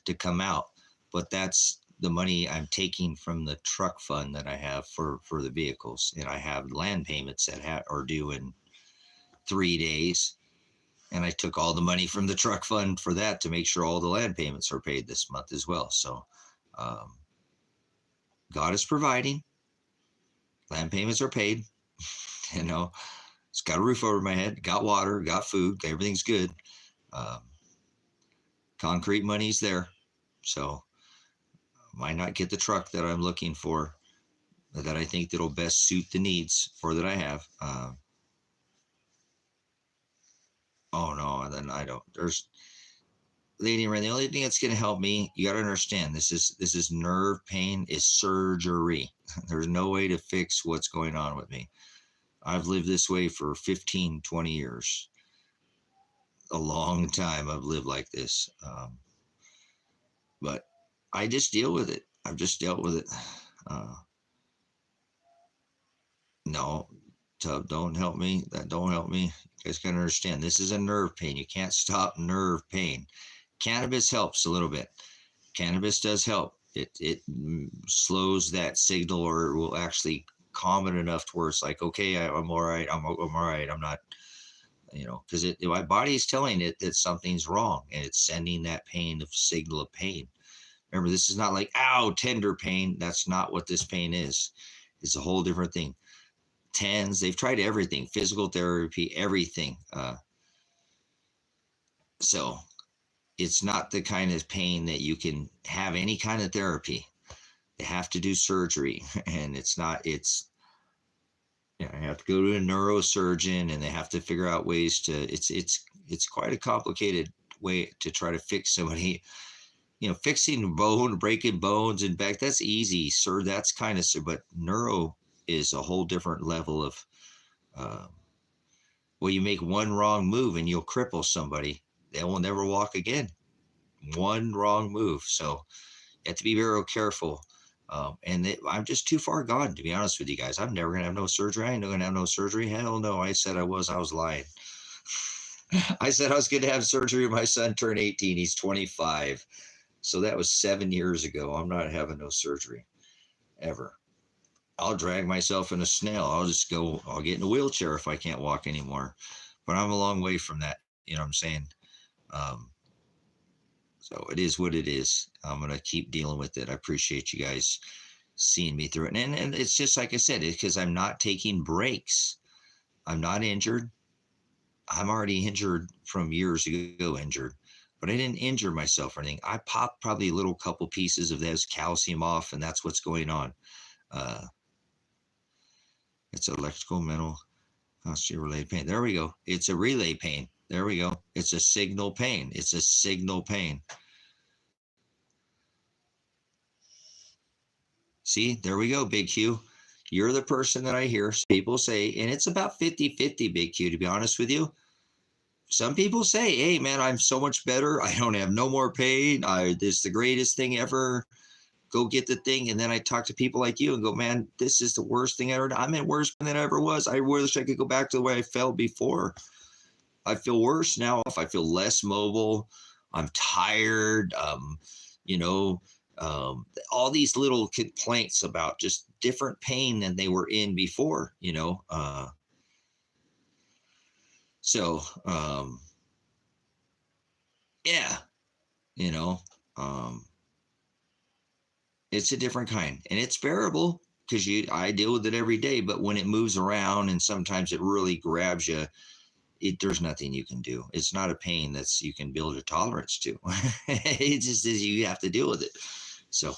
to come out, but that's the money I'm taking from the truck fund that I have for the vehicles. And I have land payments that are due in 3 days. And I took all the money from the truck fund for that to make sure all the land payments are paid this month as well. So God is providing. Land payments are paid. You know, it's got a roof over my head, got water, got food, everything's good. Concrete money's there. So might not get the truck that I'm looking for, that I think that'll best suit the needs for that I have. Oh no, then I don't. There's Lady Rain. The only thing that's going to help me, you got to understand, this is nerve pain, is surgery. There's no way to fix what's going on with me. I've lived this way for 15, 20 years. A long time I've lived like this. But I just deal with it. I've just dealt with it. No, Tub, don't help me. That don't help me. You guys got to understand, this is a nerve pain. You can't stop nerve pain. Cannabis helps a little bit. Cannabis does help. It slows that signal, or will actually calm it enough to where it's like, okay, I'm all right. I'm all right. I'm not, because my body is telling it that something's wrong, and it's sending that pain of signal of pain. Remember, this is not like, ow, tender pain. That's not what this pain is. It's a whole different thing. TENS, they've tried everything, physical therapy, everything. So it's not the kind of pain that you can have any kind of therapy. They have to do surgery, and you have to go to a neurosurgeon, and they have to figure out ways to, it's quite a complicated way to try to fix somebody. Fixing bone, breaking bones and back, that's easy, sir. That's kind of, but neuro is a whole different level of, you make one wrong move and you'll cripple somebody. They will never walk again. One wrong move. So you have to be very careful. I'm just too far gone, to be honest with you guys. I'm never going to have no surgery. I ain't going to have no surgery. Hell no. I said I was lying. I said I was going to have surgery when my son turned 18. He's 25. So that was 7 years ago. I'm not having no surgery ever. I'll drag myself in a snail. I'll get in a wheelchair if I can't walk anymore. But I'm a long way from that. You know what I'm saying? So it is what it is. I'm going to keep dealing with it. I appreciate you guys seeing me through it. And it's just like I said, it's because I'm not taking breaks. I'm not injured. I'm already injured from years ago, but I didn't injure myself or anything. I popped probably a little couple pieces of those calcium off, and that's what's going on. It's electrical, mental, constant relay pain. There we go. It's a relay pain. There we go. It's a signal pain. It's a signal pain. See, there we go, Big Q. You're the person that I hear people say, and it's about 50-50, Big Q, to be honest with you. Some people say, hey, man, I'm so much better. I don't have no more pain. This is the greatest thing ever. Go get the thing. And then I talk to people like you and go, man, this is the worst thing ever. I'm in worse than I ever was. I wish I could go back to the way I felt before. I feel worse now. I feel less mobile. I'm tired. All these little complaints about just different pain than they were in before, it's a different kind, and it's bearable because I deal with it every day. But when it moves around and sometimes it really grabs you, there's nothing you can do. It's not a pain that's you can build a tolerance to. It just is, you have to deal with it. So,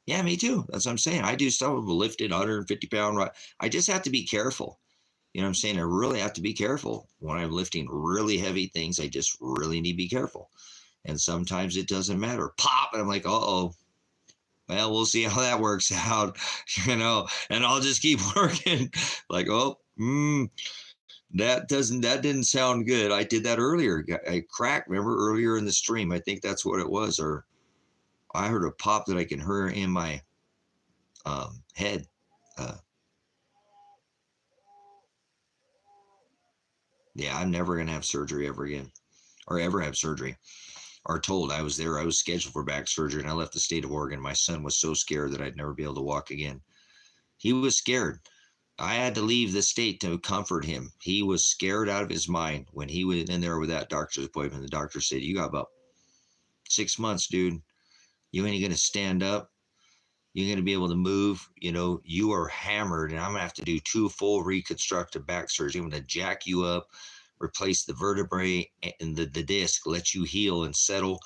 yeah, me too. That's what I'm saying. I do stuff with lifted 150-pound. I just have to be careful. You know what I'm saying? I really have to be careful when I'm lifting really heavy things. I just really need to be careful. And sometimes it doesn't matter. Pop, and I'm like, uh-oh. well, we'll see how that works out, and I'll just keep working. Like, oh, that didn't sound good. I did that earlier. I cracked, remember earlier in the stream. I think that's what it was, or I heard a pop that I can hear in my head. Yeah, I'm never going to have surgery ever again, or ever have surgery. Or told I was scheduled for back surgery, and I left the state of Oregon. My son was so scared that I'd never be able to walk again. He was scared. I had to leave the state to comfort him. He was scared out of his mind when he went in there with that doctor's appointment. The doctor said, you got about 6 months, dude. You ain't going to stand up. You're going to be able to move. You are hammered, and I'm going to have to do 2 full reconstructive back surgery. I'm going to jack you up, replace the vertebrae and the disc, let you heal and settle,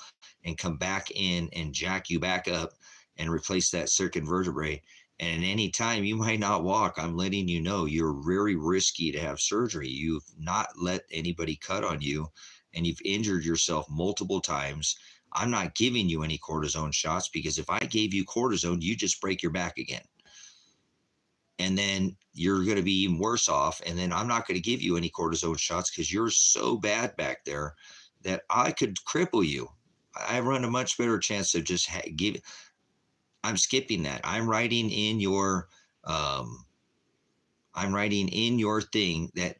and come back in and jack you back up and replace that second vertebrae. And at any time you might not walk. I'm letting you know you're very risky to have surgery. You've not let anybody cut on you, and you've injured yourself multiple times. I'm not giving you any cortisone shots, because if I gave you cortisone, you just break your back again. And then you're going to be even worse off. And then I'm not going to give you any cortisone shots because you're so bad back there that I could cripple you. I run a much better chance of just I'm skipping that. I'm writing in your thing that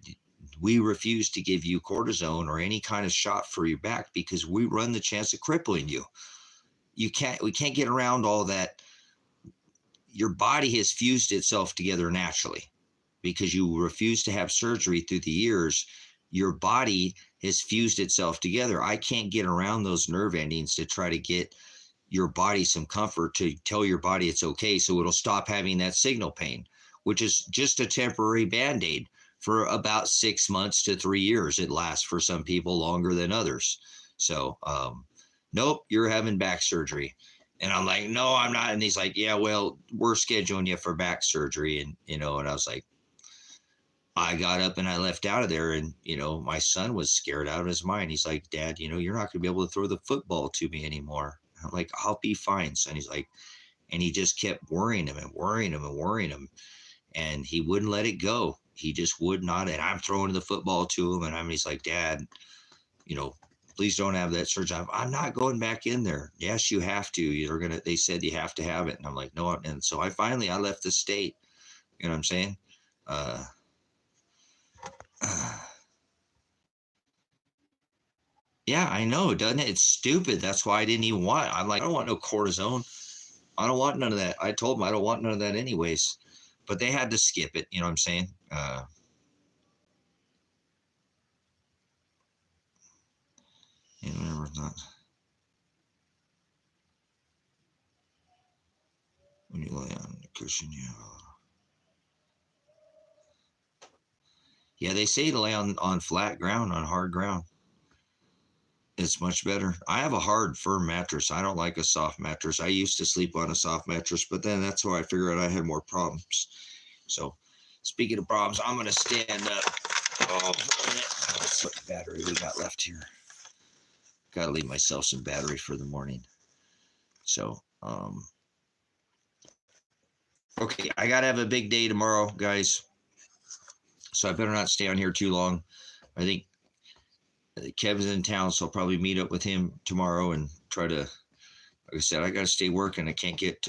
we refuse to give you cortisone or any kind of shot for your back, because we run the chance of crippling you. We can't get around all that. Your body has fused itself together naturally because you refuse to have surgery through the years. Your body has fused itself together. I can't get around those nerve endings to try to get your body some comfort, to tell your body it's okay, so it'll stop having that signal pain, which is just a temporary Band-Aid for about 6 months to 3 years. It lasts for some people longer than others. So, nope, you're having back surgery. And I'm like, no, I'm not. And he's like, yeah, well, we're scheduling you for back surgery. And, and I was like, I got up and I left out of there. And, my son was scared out of his mind. He's like, Dad, you're not going to be able to throw the football to me anymore. I'm like, I'll be fine, son. He's like, and he just kept worrying him and worrying him and worrying him. And he wouldn't let it go. He just would not. And I'm throwing the football to him. And he's like, Dad, please don't have that surgery. I'm not going back in there. Yes, you have to. They said you have to have it. And I'm like, no. And so I left the state. You know what I'm saying? Yeah, I know, doesn't it? It's stupid. That's why I didn't even want it. I'm like, I don't want no cortisone. I don't want none of that. I told them I don't want none of that anyways. But they had to skip it. You know what I'm saying? Whatever, not. When you lay on the cushion, yeah, they say to lay on flat ground, on hard ground. It's much better. I have a hard, firm mattress. I don't like a soft mattress. I used to sleep on a soft mattress, but then that's why I figured out I had more problems. So, speaking of problems, I'm going to stand up. Oh, let's see what battery we got left here. Got to leave myself some battery for the morning. So, okay, I got to have a big day tomorrow, guys. So I better not stay on here too long. I think Kevin's in town, so I'll probably meet up with him tomorrow and try to, like I said, I got to stay working. I can't get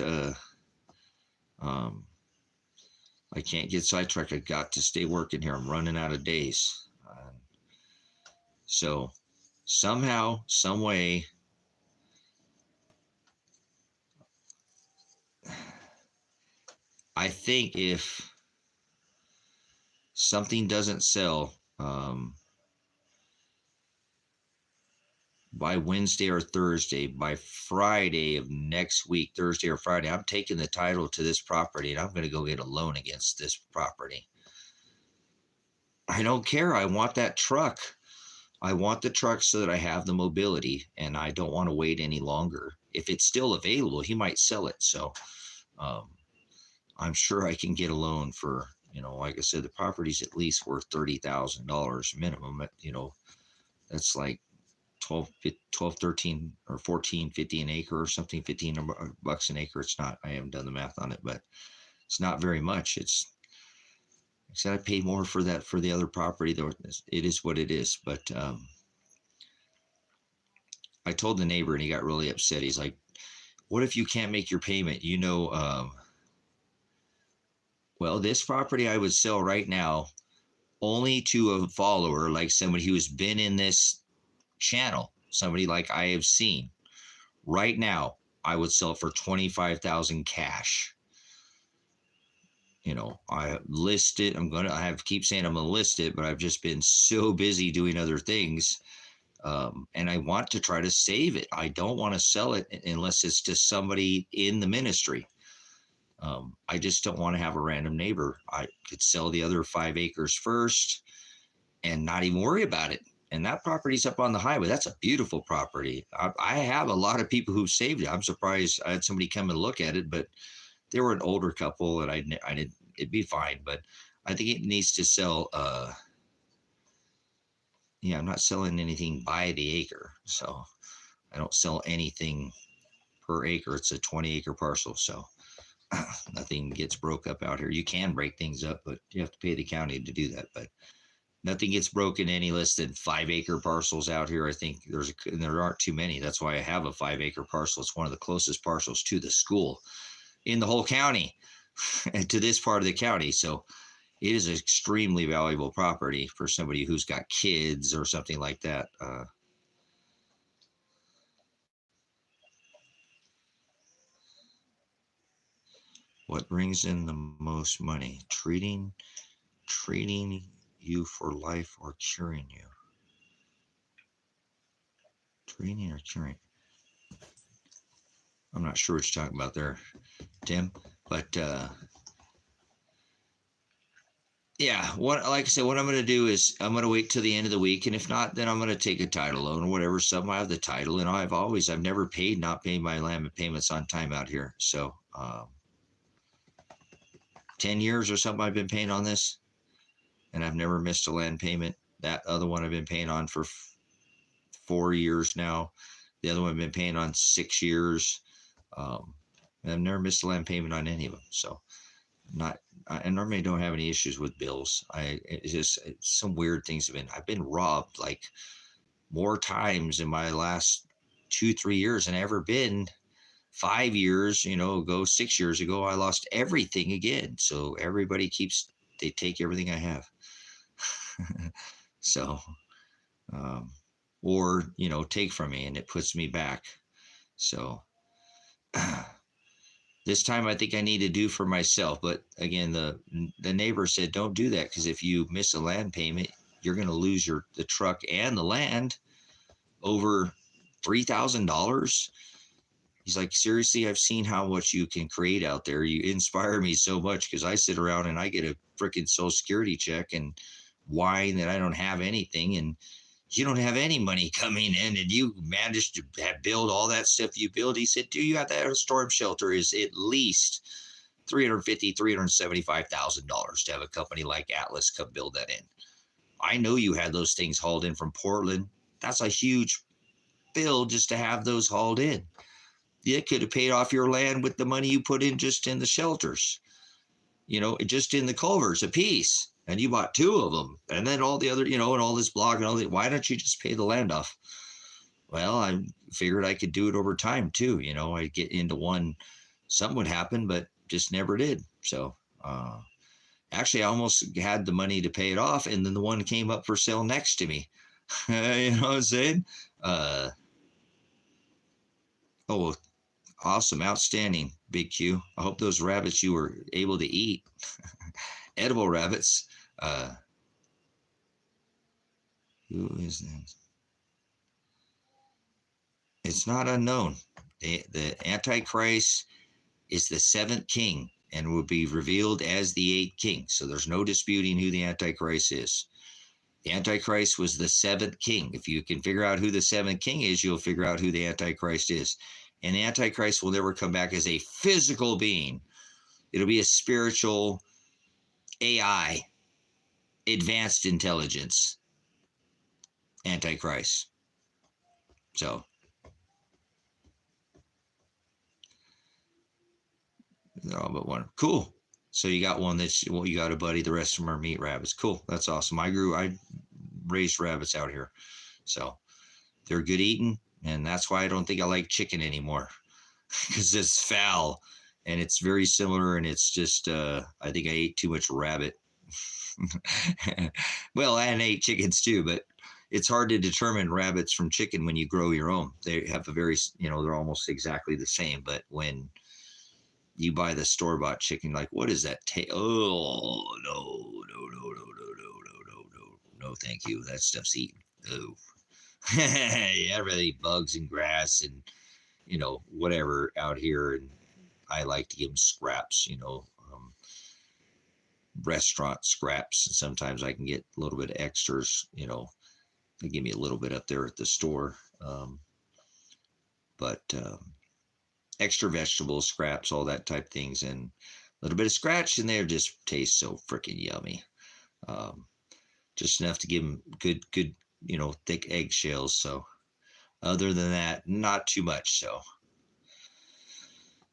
sidetracked. I got to stay working here. I'm running out of days. So somehow, some way, I think if something doesn't sell, by Wednesday or Thursday, by Friday of next week, Thursday or Friday, I'm taking the title to this property and I'm going to go get a loan against this property. I don't care. I want that truck. I want the truck so that I have the mobility, and I don't want to wait any longer. If it's still available, he might sell it. So I'm sure I can get a loan for, like I said, the property's at least worth $30,000 minimum. That's like 12, 13 or 14.50 an acre or something, $15 an acre. It's not, I haven't done the math on it, but it's not very much. It's, I said I paid more for that for the other property, though. It is what it is. But I told the neighbor and he got really upset. He's like, what if you can't make your payment? Well, this property I would sell right now only to a follower, like somebody who's been in this channel, somebody like I have seen. Right now, I would sell for $25,000 cash. I list it. Keep saying I'm gonna list it, but I've just been so busy doing other things. And I want to try to save it. I don't want to sell it unless it's to somebody in the ministry. I just don't want to have a random neighbor. I could sell the other 5 acres first and not even worry about it. And that property's up on the highway. That's a beautiful property. I have a lot of people who've saved it. I'm surprised I had somebody come and look at it, but they were an older couple, and I didn't. It'd be fine, but I think it needs to sell. I'm not selling anything by the acre, so I don't sell anything per acre. It's a 20-acre parcel, so nothing gets broke up out here. You can break things up, but you have to pay the county to do that. But nothing gets broken any less than 5-acre parcels out here. I think there aren't too many. That's why I have a 5-acre parcel. It's one of the closest parcels to the school in the whole county and to this part of the county. So it is extremely valuable property for somebody who's got kids or something like that. What brings in the most money? Treating you for life or curing you? Treating or curing? I'm not sure what you're talking about there, Tim, but like I said, what I'm going to do is I'm going to wait till the end of the week, and if not, then I'm going to take a title loan or whatever. Some I have the title, and I've never not paid my land payments on time out here. So 10 years or something I've been paying on this, and I've never missed a land payment. That other one I've been paying on for 4 years now. The other one I've been paying on 6 years. I've never missed a land payment on any of them. So I normally don't have any issues with bills. Some weird things I've been robbed like more times in my last 2-3 years than I ever been 5 years, ago, 6 years ago. I lost everything again. So everybody they take everything I have. So, or, take from me, and it puts me back. So this time I think I need to do for myself. But again, the neighbor said, don't do that, because if you miss a land payment, you're going to lose the truck and the land over $3,000. He's like, seriously, I've seen how much you can create out there. You inspire me so much, because I sit around and I get a freaking Social Security check and whine that I don't have anything. And you don't have any money coming in, and you managed to build all that stuff you build. He said, do you have that storm shelter is at least $350,000, $375,000 to have a company like Atlas come build that in. I know you had those things hauled in from Portland. That's a huge bill just to have those hauled in. You could have paid off your land with the money you put in just in the shelters, just in the culverts a piece. And you bought 2 of them, and then all the other, and all this block and all that. Why don't you just pay the land off? Well, I figured I could do it over time too. I'd get into one, something would happen, but just never did. So, actually, I almost had the money to pay it off, and then the one came up for sale next to me. You know what I'm saying? Awesome, outstanding, Big Q. I hope those rabbits you were able to eat, edible rabbits. Who is that? It's not unknown. The Antichrist is the 7th king and will be revealed as the 8th king. So there's no disputing who the Antichrist is. The Antichrist was the 7th king. If you can figure out who the 7th king is, you'll figure out who the Antichrist is. And the Antichrist will never come back as a physical being. It'll be a spiritual AI, advanced intelligence Antichrist. So they're all but one. Cool. So you got one that's, well, you got a buddy. The rest of them are meat rabbits. Cool. That's awesome. I raised rabbits out here. So they're good eating. And that's why I don't think I like chicken anymore, because it's foul and it's very similar. And it's just, I think I ate too much rabbit. Well, and ate chickens too, but it's hard to determine rabbits from chicken when you grow your own. They have a very, they're almost exactly the same. But when you buy the store-bought chicken, like, what is that taste? Oh, no, thank you. That stuff's eaten. Oh. Yeah, really bugs and grass and, whatever out here. And I like to give them scraps, restaurant scraps. Sometimes I can get a little bit of extras, they give me a little bit up there at the store. But extra vegetables, scraps, all that type things, and a little bit of scratch in there just tastes so freaking yummy. Just enough to give them good, thick eggshells. So other than that, not too much. So,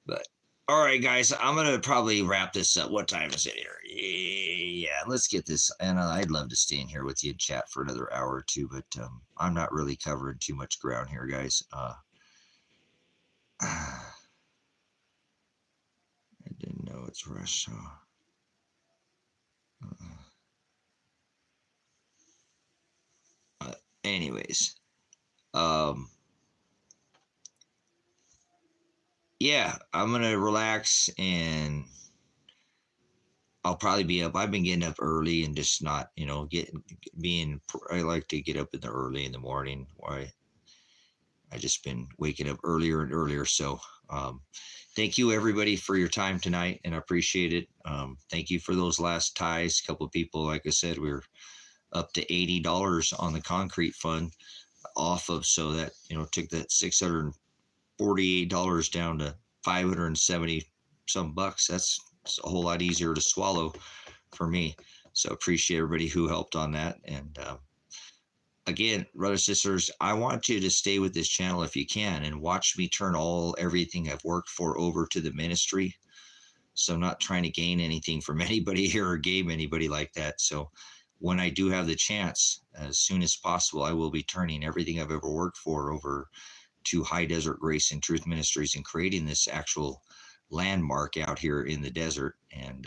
but all right, guys, I'm going to probably wrap this up. What time is it here? Yeah, let's get this. And I'd love to stay in here with you and chat for another hour or two, but I'm not really covering too much ground here, guys. I didn't know it's rushed. So. Anyways, yeah, I'm gonna relax and I'll probably be up. I've been getting up early and just not, I like to get up early in the morning. Why? I just been waking up earlier and earlier. So, thank you everybody for your time tonight, and I appreciate it. Thank you for those last ties. A couple of people, like I said, we were up to $80 on the concrete fund off of, so that, took that $648 down to 570 some bucks. That's a whole lot easier to swallow for me. So appreciate everybody who helped on that. And again, brothers, sisters, I want you to stay with this channel if you can and watch me turn everything I've worked for over to the ministry. So I'm not trying to gain anything from anybody here or game anybody like that. So when I do have the chance, as soon as possible, I will be turning everything I've ever worked for over to High Desert Grace and Truth Ministries and creating this actual landmark out here in the desert. And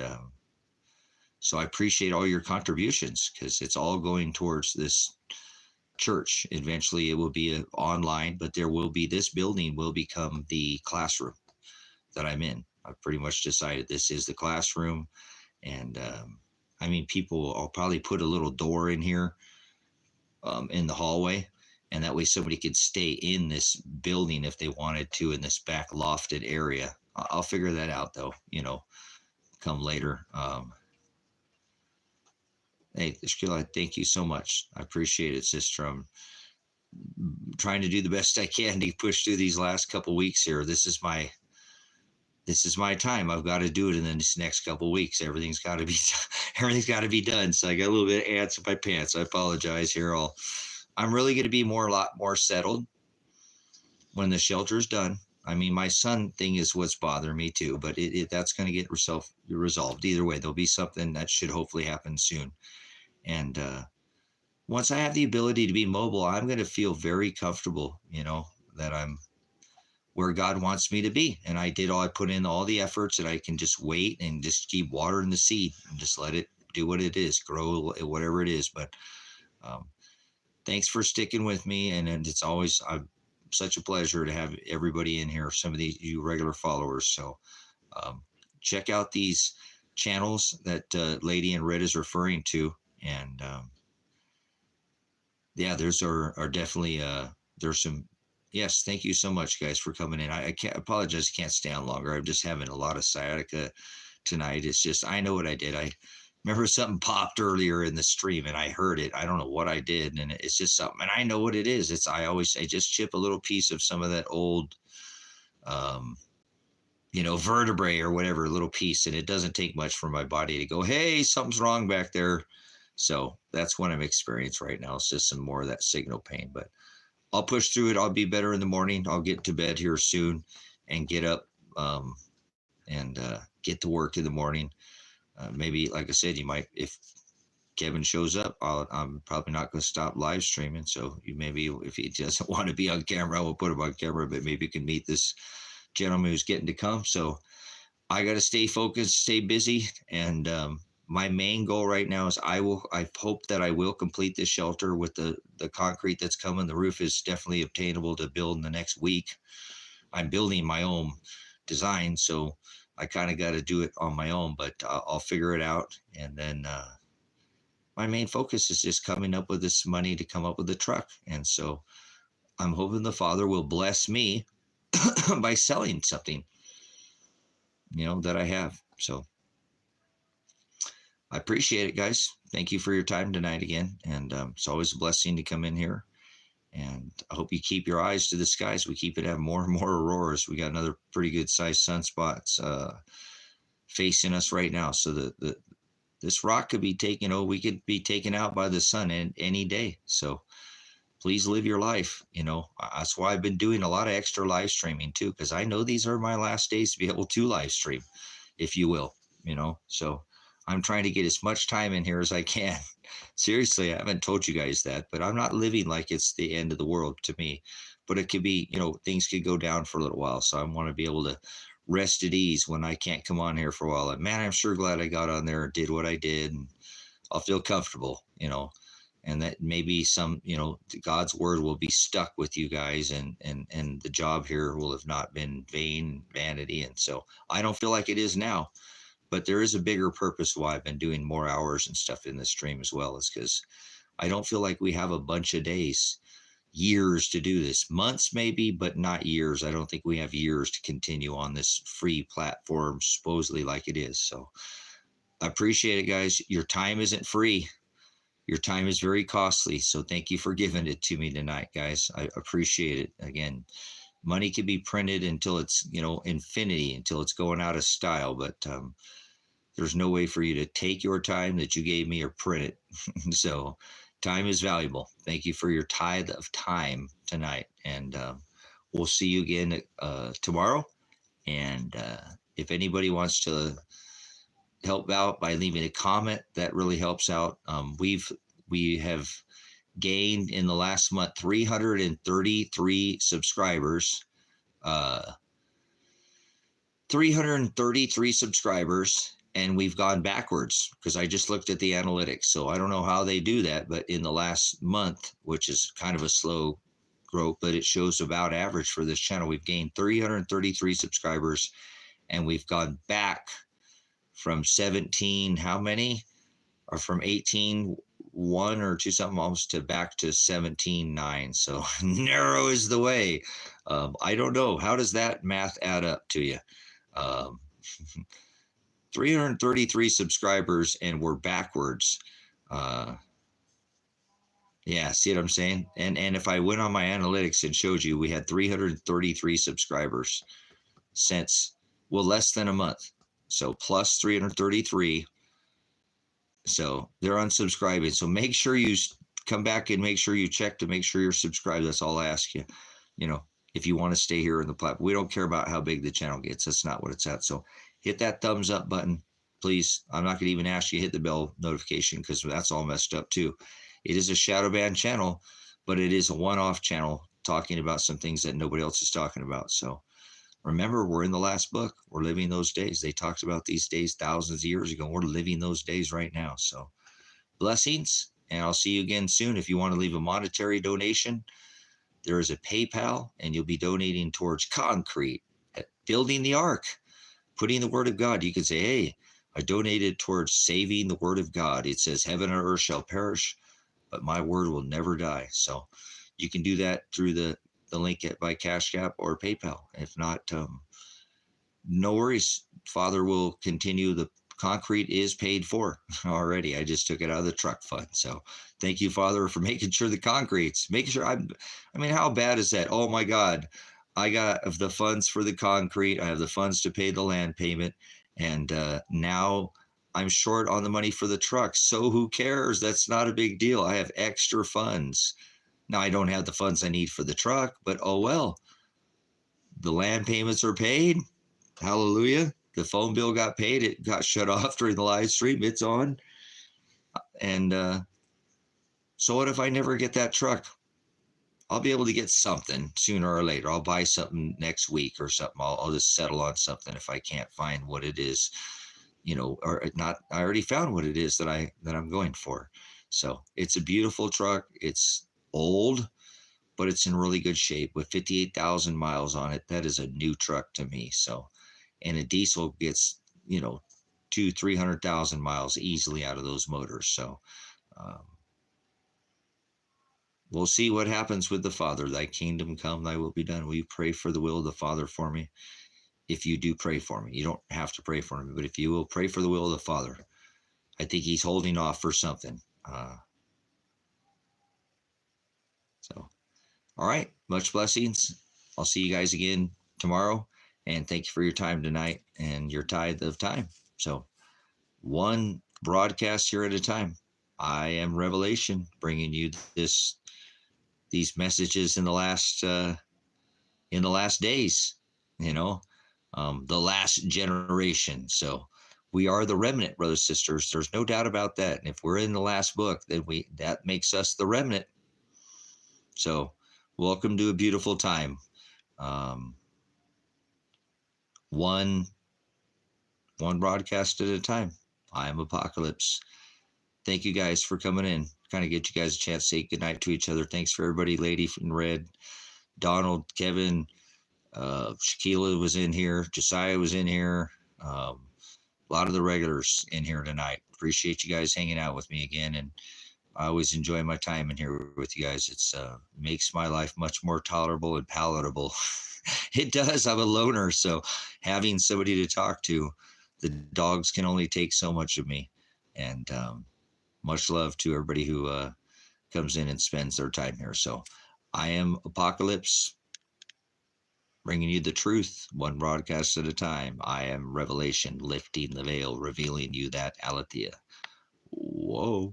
so I appreciate all your contributions, because it's all going towards this church. Eventually it will be online, but this building will become the classroom that I'm in. I've pretty much decided this is the classroom. And I'll probably put a little door in here in the hallway, and that way somebody could stay in this building if they wanted to, in this back lofted area. I'll figure that out though, come later. Hey, Shkila, thank you so much. I appreciate it, sister. I'm trying to do the best I can to push through these last couple weeks here. This is my time. I've got to do it in the next couple of weeks. Everything's got to be done. So I got a little bit of ants in my pants. I apologize here. I'm really going to be a lot more settled when the shelter's done. My son thing is what's bothering me too, but that's going to get resolved. Either way, there'll be something that should hopefully happen soon. And once I have the ability to be mobile, I'm going to feel very comfortable, that I'm where God wants me to be. And I put in all the efforts, and I can just wait and just keep watering the seed and just let it do what it is, grow whatever it is. But thanks for sticking with me. And it's always such a pleasure to have everybody in here, some of you regular followers. So check out these channels that Lady in Red is referring to. And there's are definitely, there's some. Yes, thank you so much, guys, for coming in. I apologize, can't stay on longer. I'm just having a lot of sciatica tonight. It's just, I know what I did. I remember something popped earlier in the stream, and I heard it. I don't know what I did, and it's just something. And I know what it is. I always say, just chip a little piece of some of that old, vertebrae or whatever, a little piece, and it doesn't take much for my body to go, hey, something's wrong back there. So that's what I'm experiencing right now. It's just some more of that signal pain, but I'll push through it. I'll be better in the morning. I'll get to bed here soon and get up and get to work in the morning. Maybe, like I said, you might, if Kevin shows up, I'm probably not going to stop live streaming. So you maybe, if he doesn't want to be on camera, I will put him on camera, but maybe you can meet this gentleman who's getting to come. So I got to stay focused, stay busy. And my main goal right now is I hope that I will complete this shelter with the concrete that's coming. The roof is definitely obtainable to build in the next week. I'm building my own design, so I kind of got to do it on my own, but I'll figure it out. And then my main focus is just coming up with this money to come up with a truck. And so I'm hoping the Father will bless me by selling something, that I have. So I appreciate it, guys. Thank you for your time tonight again. And it's always a blessing to come in here. And I hope you keep your eyes to the skies. We keep it having more and more auroras. We got another pretty good sized sunspots facing us right now. So this rock could be taken. We could be taken out by the sun any day. So please live your life. That's why I've been doing a lot of extra live streaming too, because I know these are my last days to be able to live stream, if you will. So I'm trying to get as much time in here as I can. Seriously, I haven't told you guys that, but I'm not living like it's the end of the world to me. But it could be, things could go down for a little while. So I want to be able to rest at ease when I can't come on here for a while. And man, I'm sure glad I got on there and did what I did. And I'll feel comfortable, and that maybe some, God's word will be stuck with you guys, and the job here will have not been vanity. And so I don't feel like it is now. But there is a bigger purpose why I've been doing more hours and stuff in this stream as well, is because I don't feel like we have a bunch of days, years to do this. Months maybe, but not years. I don't think we have years to continue on this free platform, supposedly like it is. So I appreciate it, guys. Your time isn't free. Your time is very costly. So thank you for giving it to me tonight, guys. I appreciate it. Again, money can be printed until it's, infinity, until it's going out of style. But there's no way for you to take your time that you gave me or print it. So time is valuable. Thank you for your tithe of time tonight. And we'll see you again tomorrow. And if anybody wants to help out by leaving a comment, that really helps out. We have gained in the last month 333 subscribers. 333 subscribers. And we've gone backwards because I just looked at the analytics. So I don't know how they do that, but in the last month, which is kind of a slow growth, but it shows about average for this channel, we've gained 333 subscribers, and we've gone back from 17, how many? Or from 18, 1 or 2 something almost to back to 17.9. So narrow is the way. I don't know. How does that math add up to you? 333 subscribers and we're backwards. Yeah, see what I'm saying? And if I went on my analytics and showed you, we had 333 subscribers since, less than a month. So plus 333. So they're unsubscribing. So make sure you come back and make sure you check to make sure you're subscribed. That's all I ask you. If you want to stay here in the platform, we don't care about how big the channel gets. That's not what it's at. So hit that thumbs up button, please. I'm not going to even ask you to hit the bell notification because that's all messed up too. It is a shadow banned channel, but it is a one-off channel talking about some things that nobody else is talking about. So remember, we're in the last book. We're living those days. They talked about these days thousands of years ago. We're living those days right now. So blessings, and I'll see you again soon. If you want to leave a monetary donation, there is a PayPal, and you'll be donating towards concrete, building the ark, putting the word of God. You can say, hey, I donated towards saving the word of God. It says heaven and earth shall perish, but my word will never die. So you can do that through the link by CashApp or PayPal. If not, no worries. Father will continue. The concrete is paid for already. I just took it out of the truck fund. So thank you, Father, for making sure the concrete's, making sure I mean, how bad is that? Oh my God. I got the funds for the concrete. I have the funds to pay the land payment. And now I'm short on the money for the trucks. So who cares? That's not a big deal. I have extra funds. Now I don't have the funds I need for the truck, but oh well. The land payments are paid. Hallelujah. The phone bill got paid. It got shut off during the live stream. It's on. And so what if I never get that truck? I'll be able to get something sooner or later. I'll buy something next week or something. I'll just settle on something if I can't find what it is, or not. I already found what it is that I'm going for. So it's a beautiful truck. It's old, but it's in really good shape with 58,000 miles on it. That is a new truck to me. So, and a diesel gets, 200,000-300,000 miles easily out of those motors. So, we'll see what happens with the Father. Thy kingdom come, thy will be done. Will you pray for the will of the Father for me? If you do pray for me, you don't have to pray for me, but if you will pray for the will of the Father, I think he's holding off for something. So, all right, much blessings. I'll see you guys again tomorrow, and thank you for your time tonight and your tithe of time. So, one broadcast here at a time. I am Revelation, bringing you these messages in the last days, the last generation. So we are the remnant, brothers and sisters. There's no doubt about that. And if we're in the last book, then that makes us the remnant. So welcome to a beautiful time. One broadcast at a time. I am Apocalypse. Thank you guys for coming in. Kind of get you guys a chance to say goodnight to each other. Thanks for everybody. Lady from Red, Donald, Kevin, Shaquila was in here. Josiah was in here. A lot of the regulars in here tonight. Appreciate you guys hanging out with me again. And I always enjoy my time in here with you guys. It's makes my life much more tolerable and palatable. It does. I'm a loner. So having somebody to talk to, the dogs can only take so much of me. And much love to everybody who comes in and spends their time here. So I am Apocalypse, bringing you the truth, one broadcast at a time. I am Revelation, lifting the veil, revealing you that Aletheia. Whoa.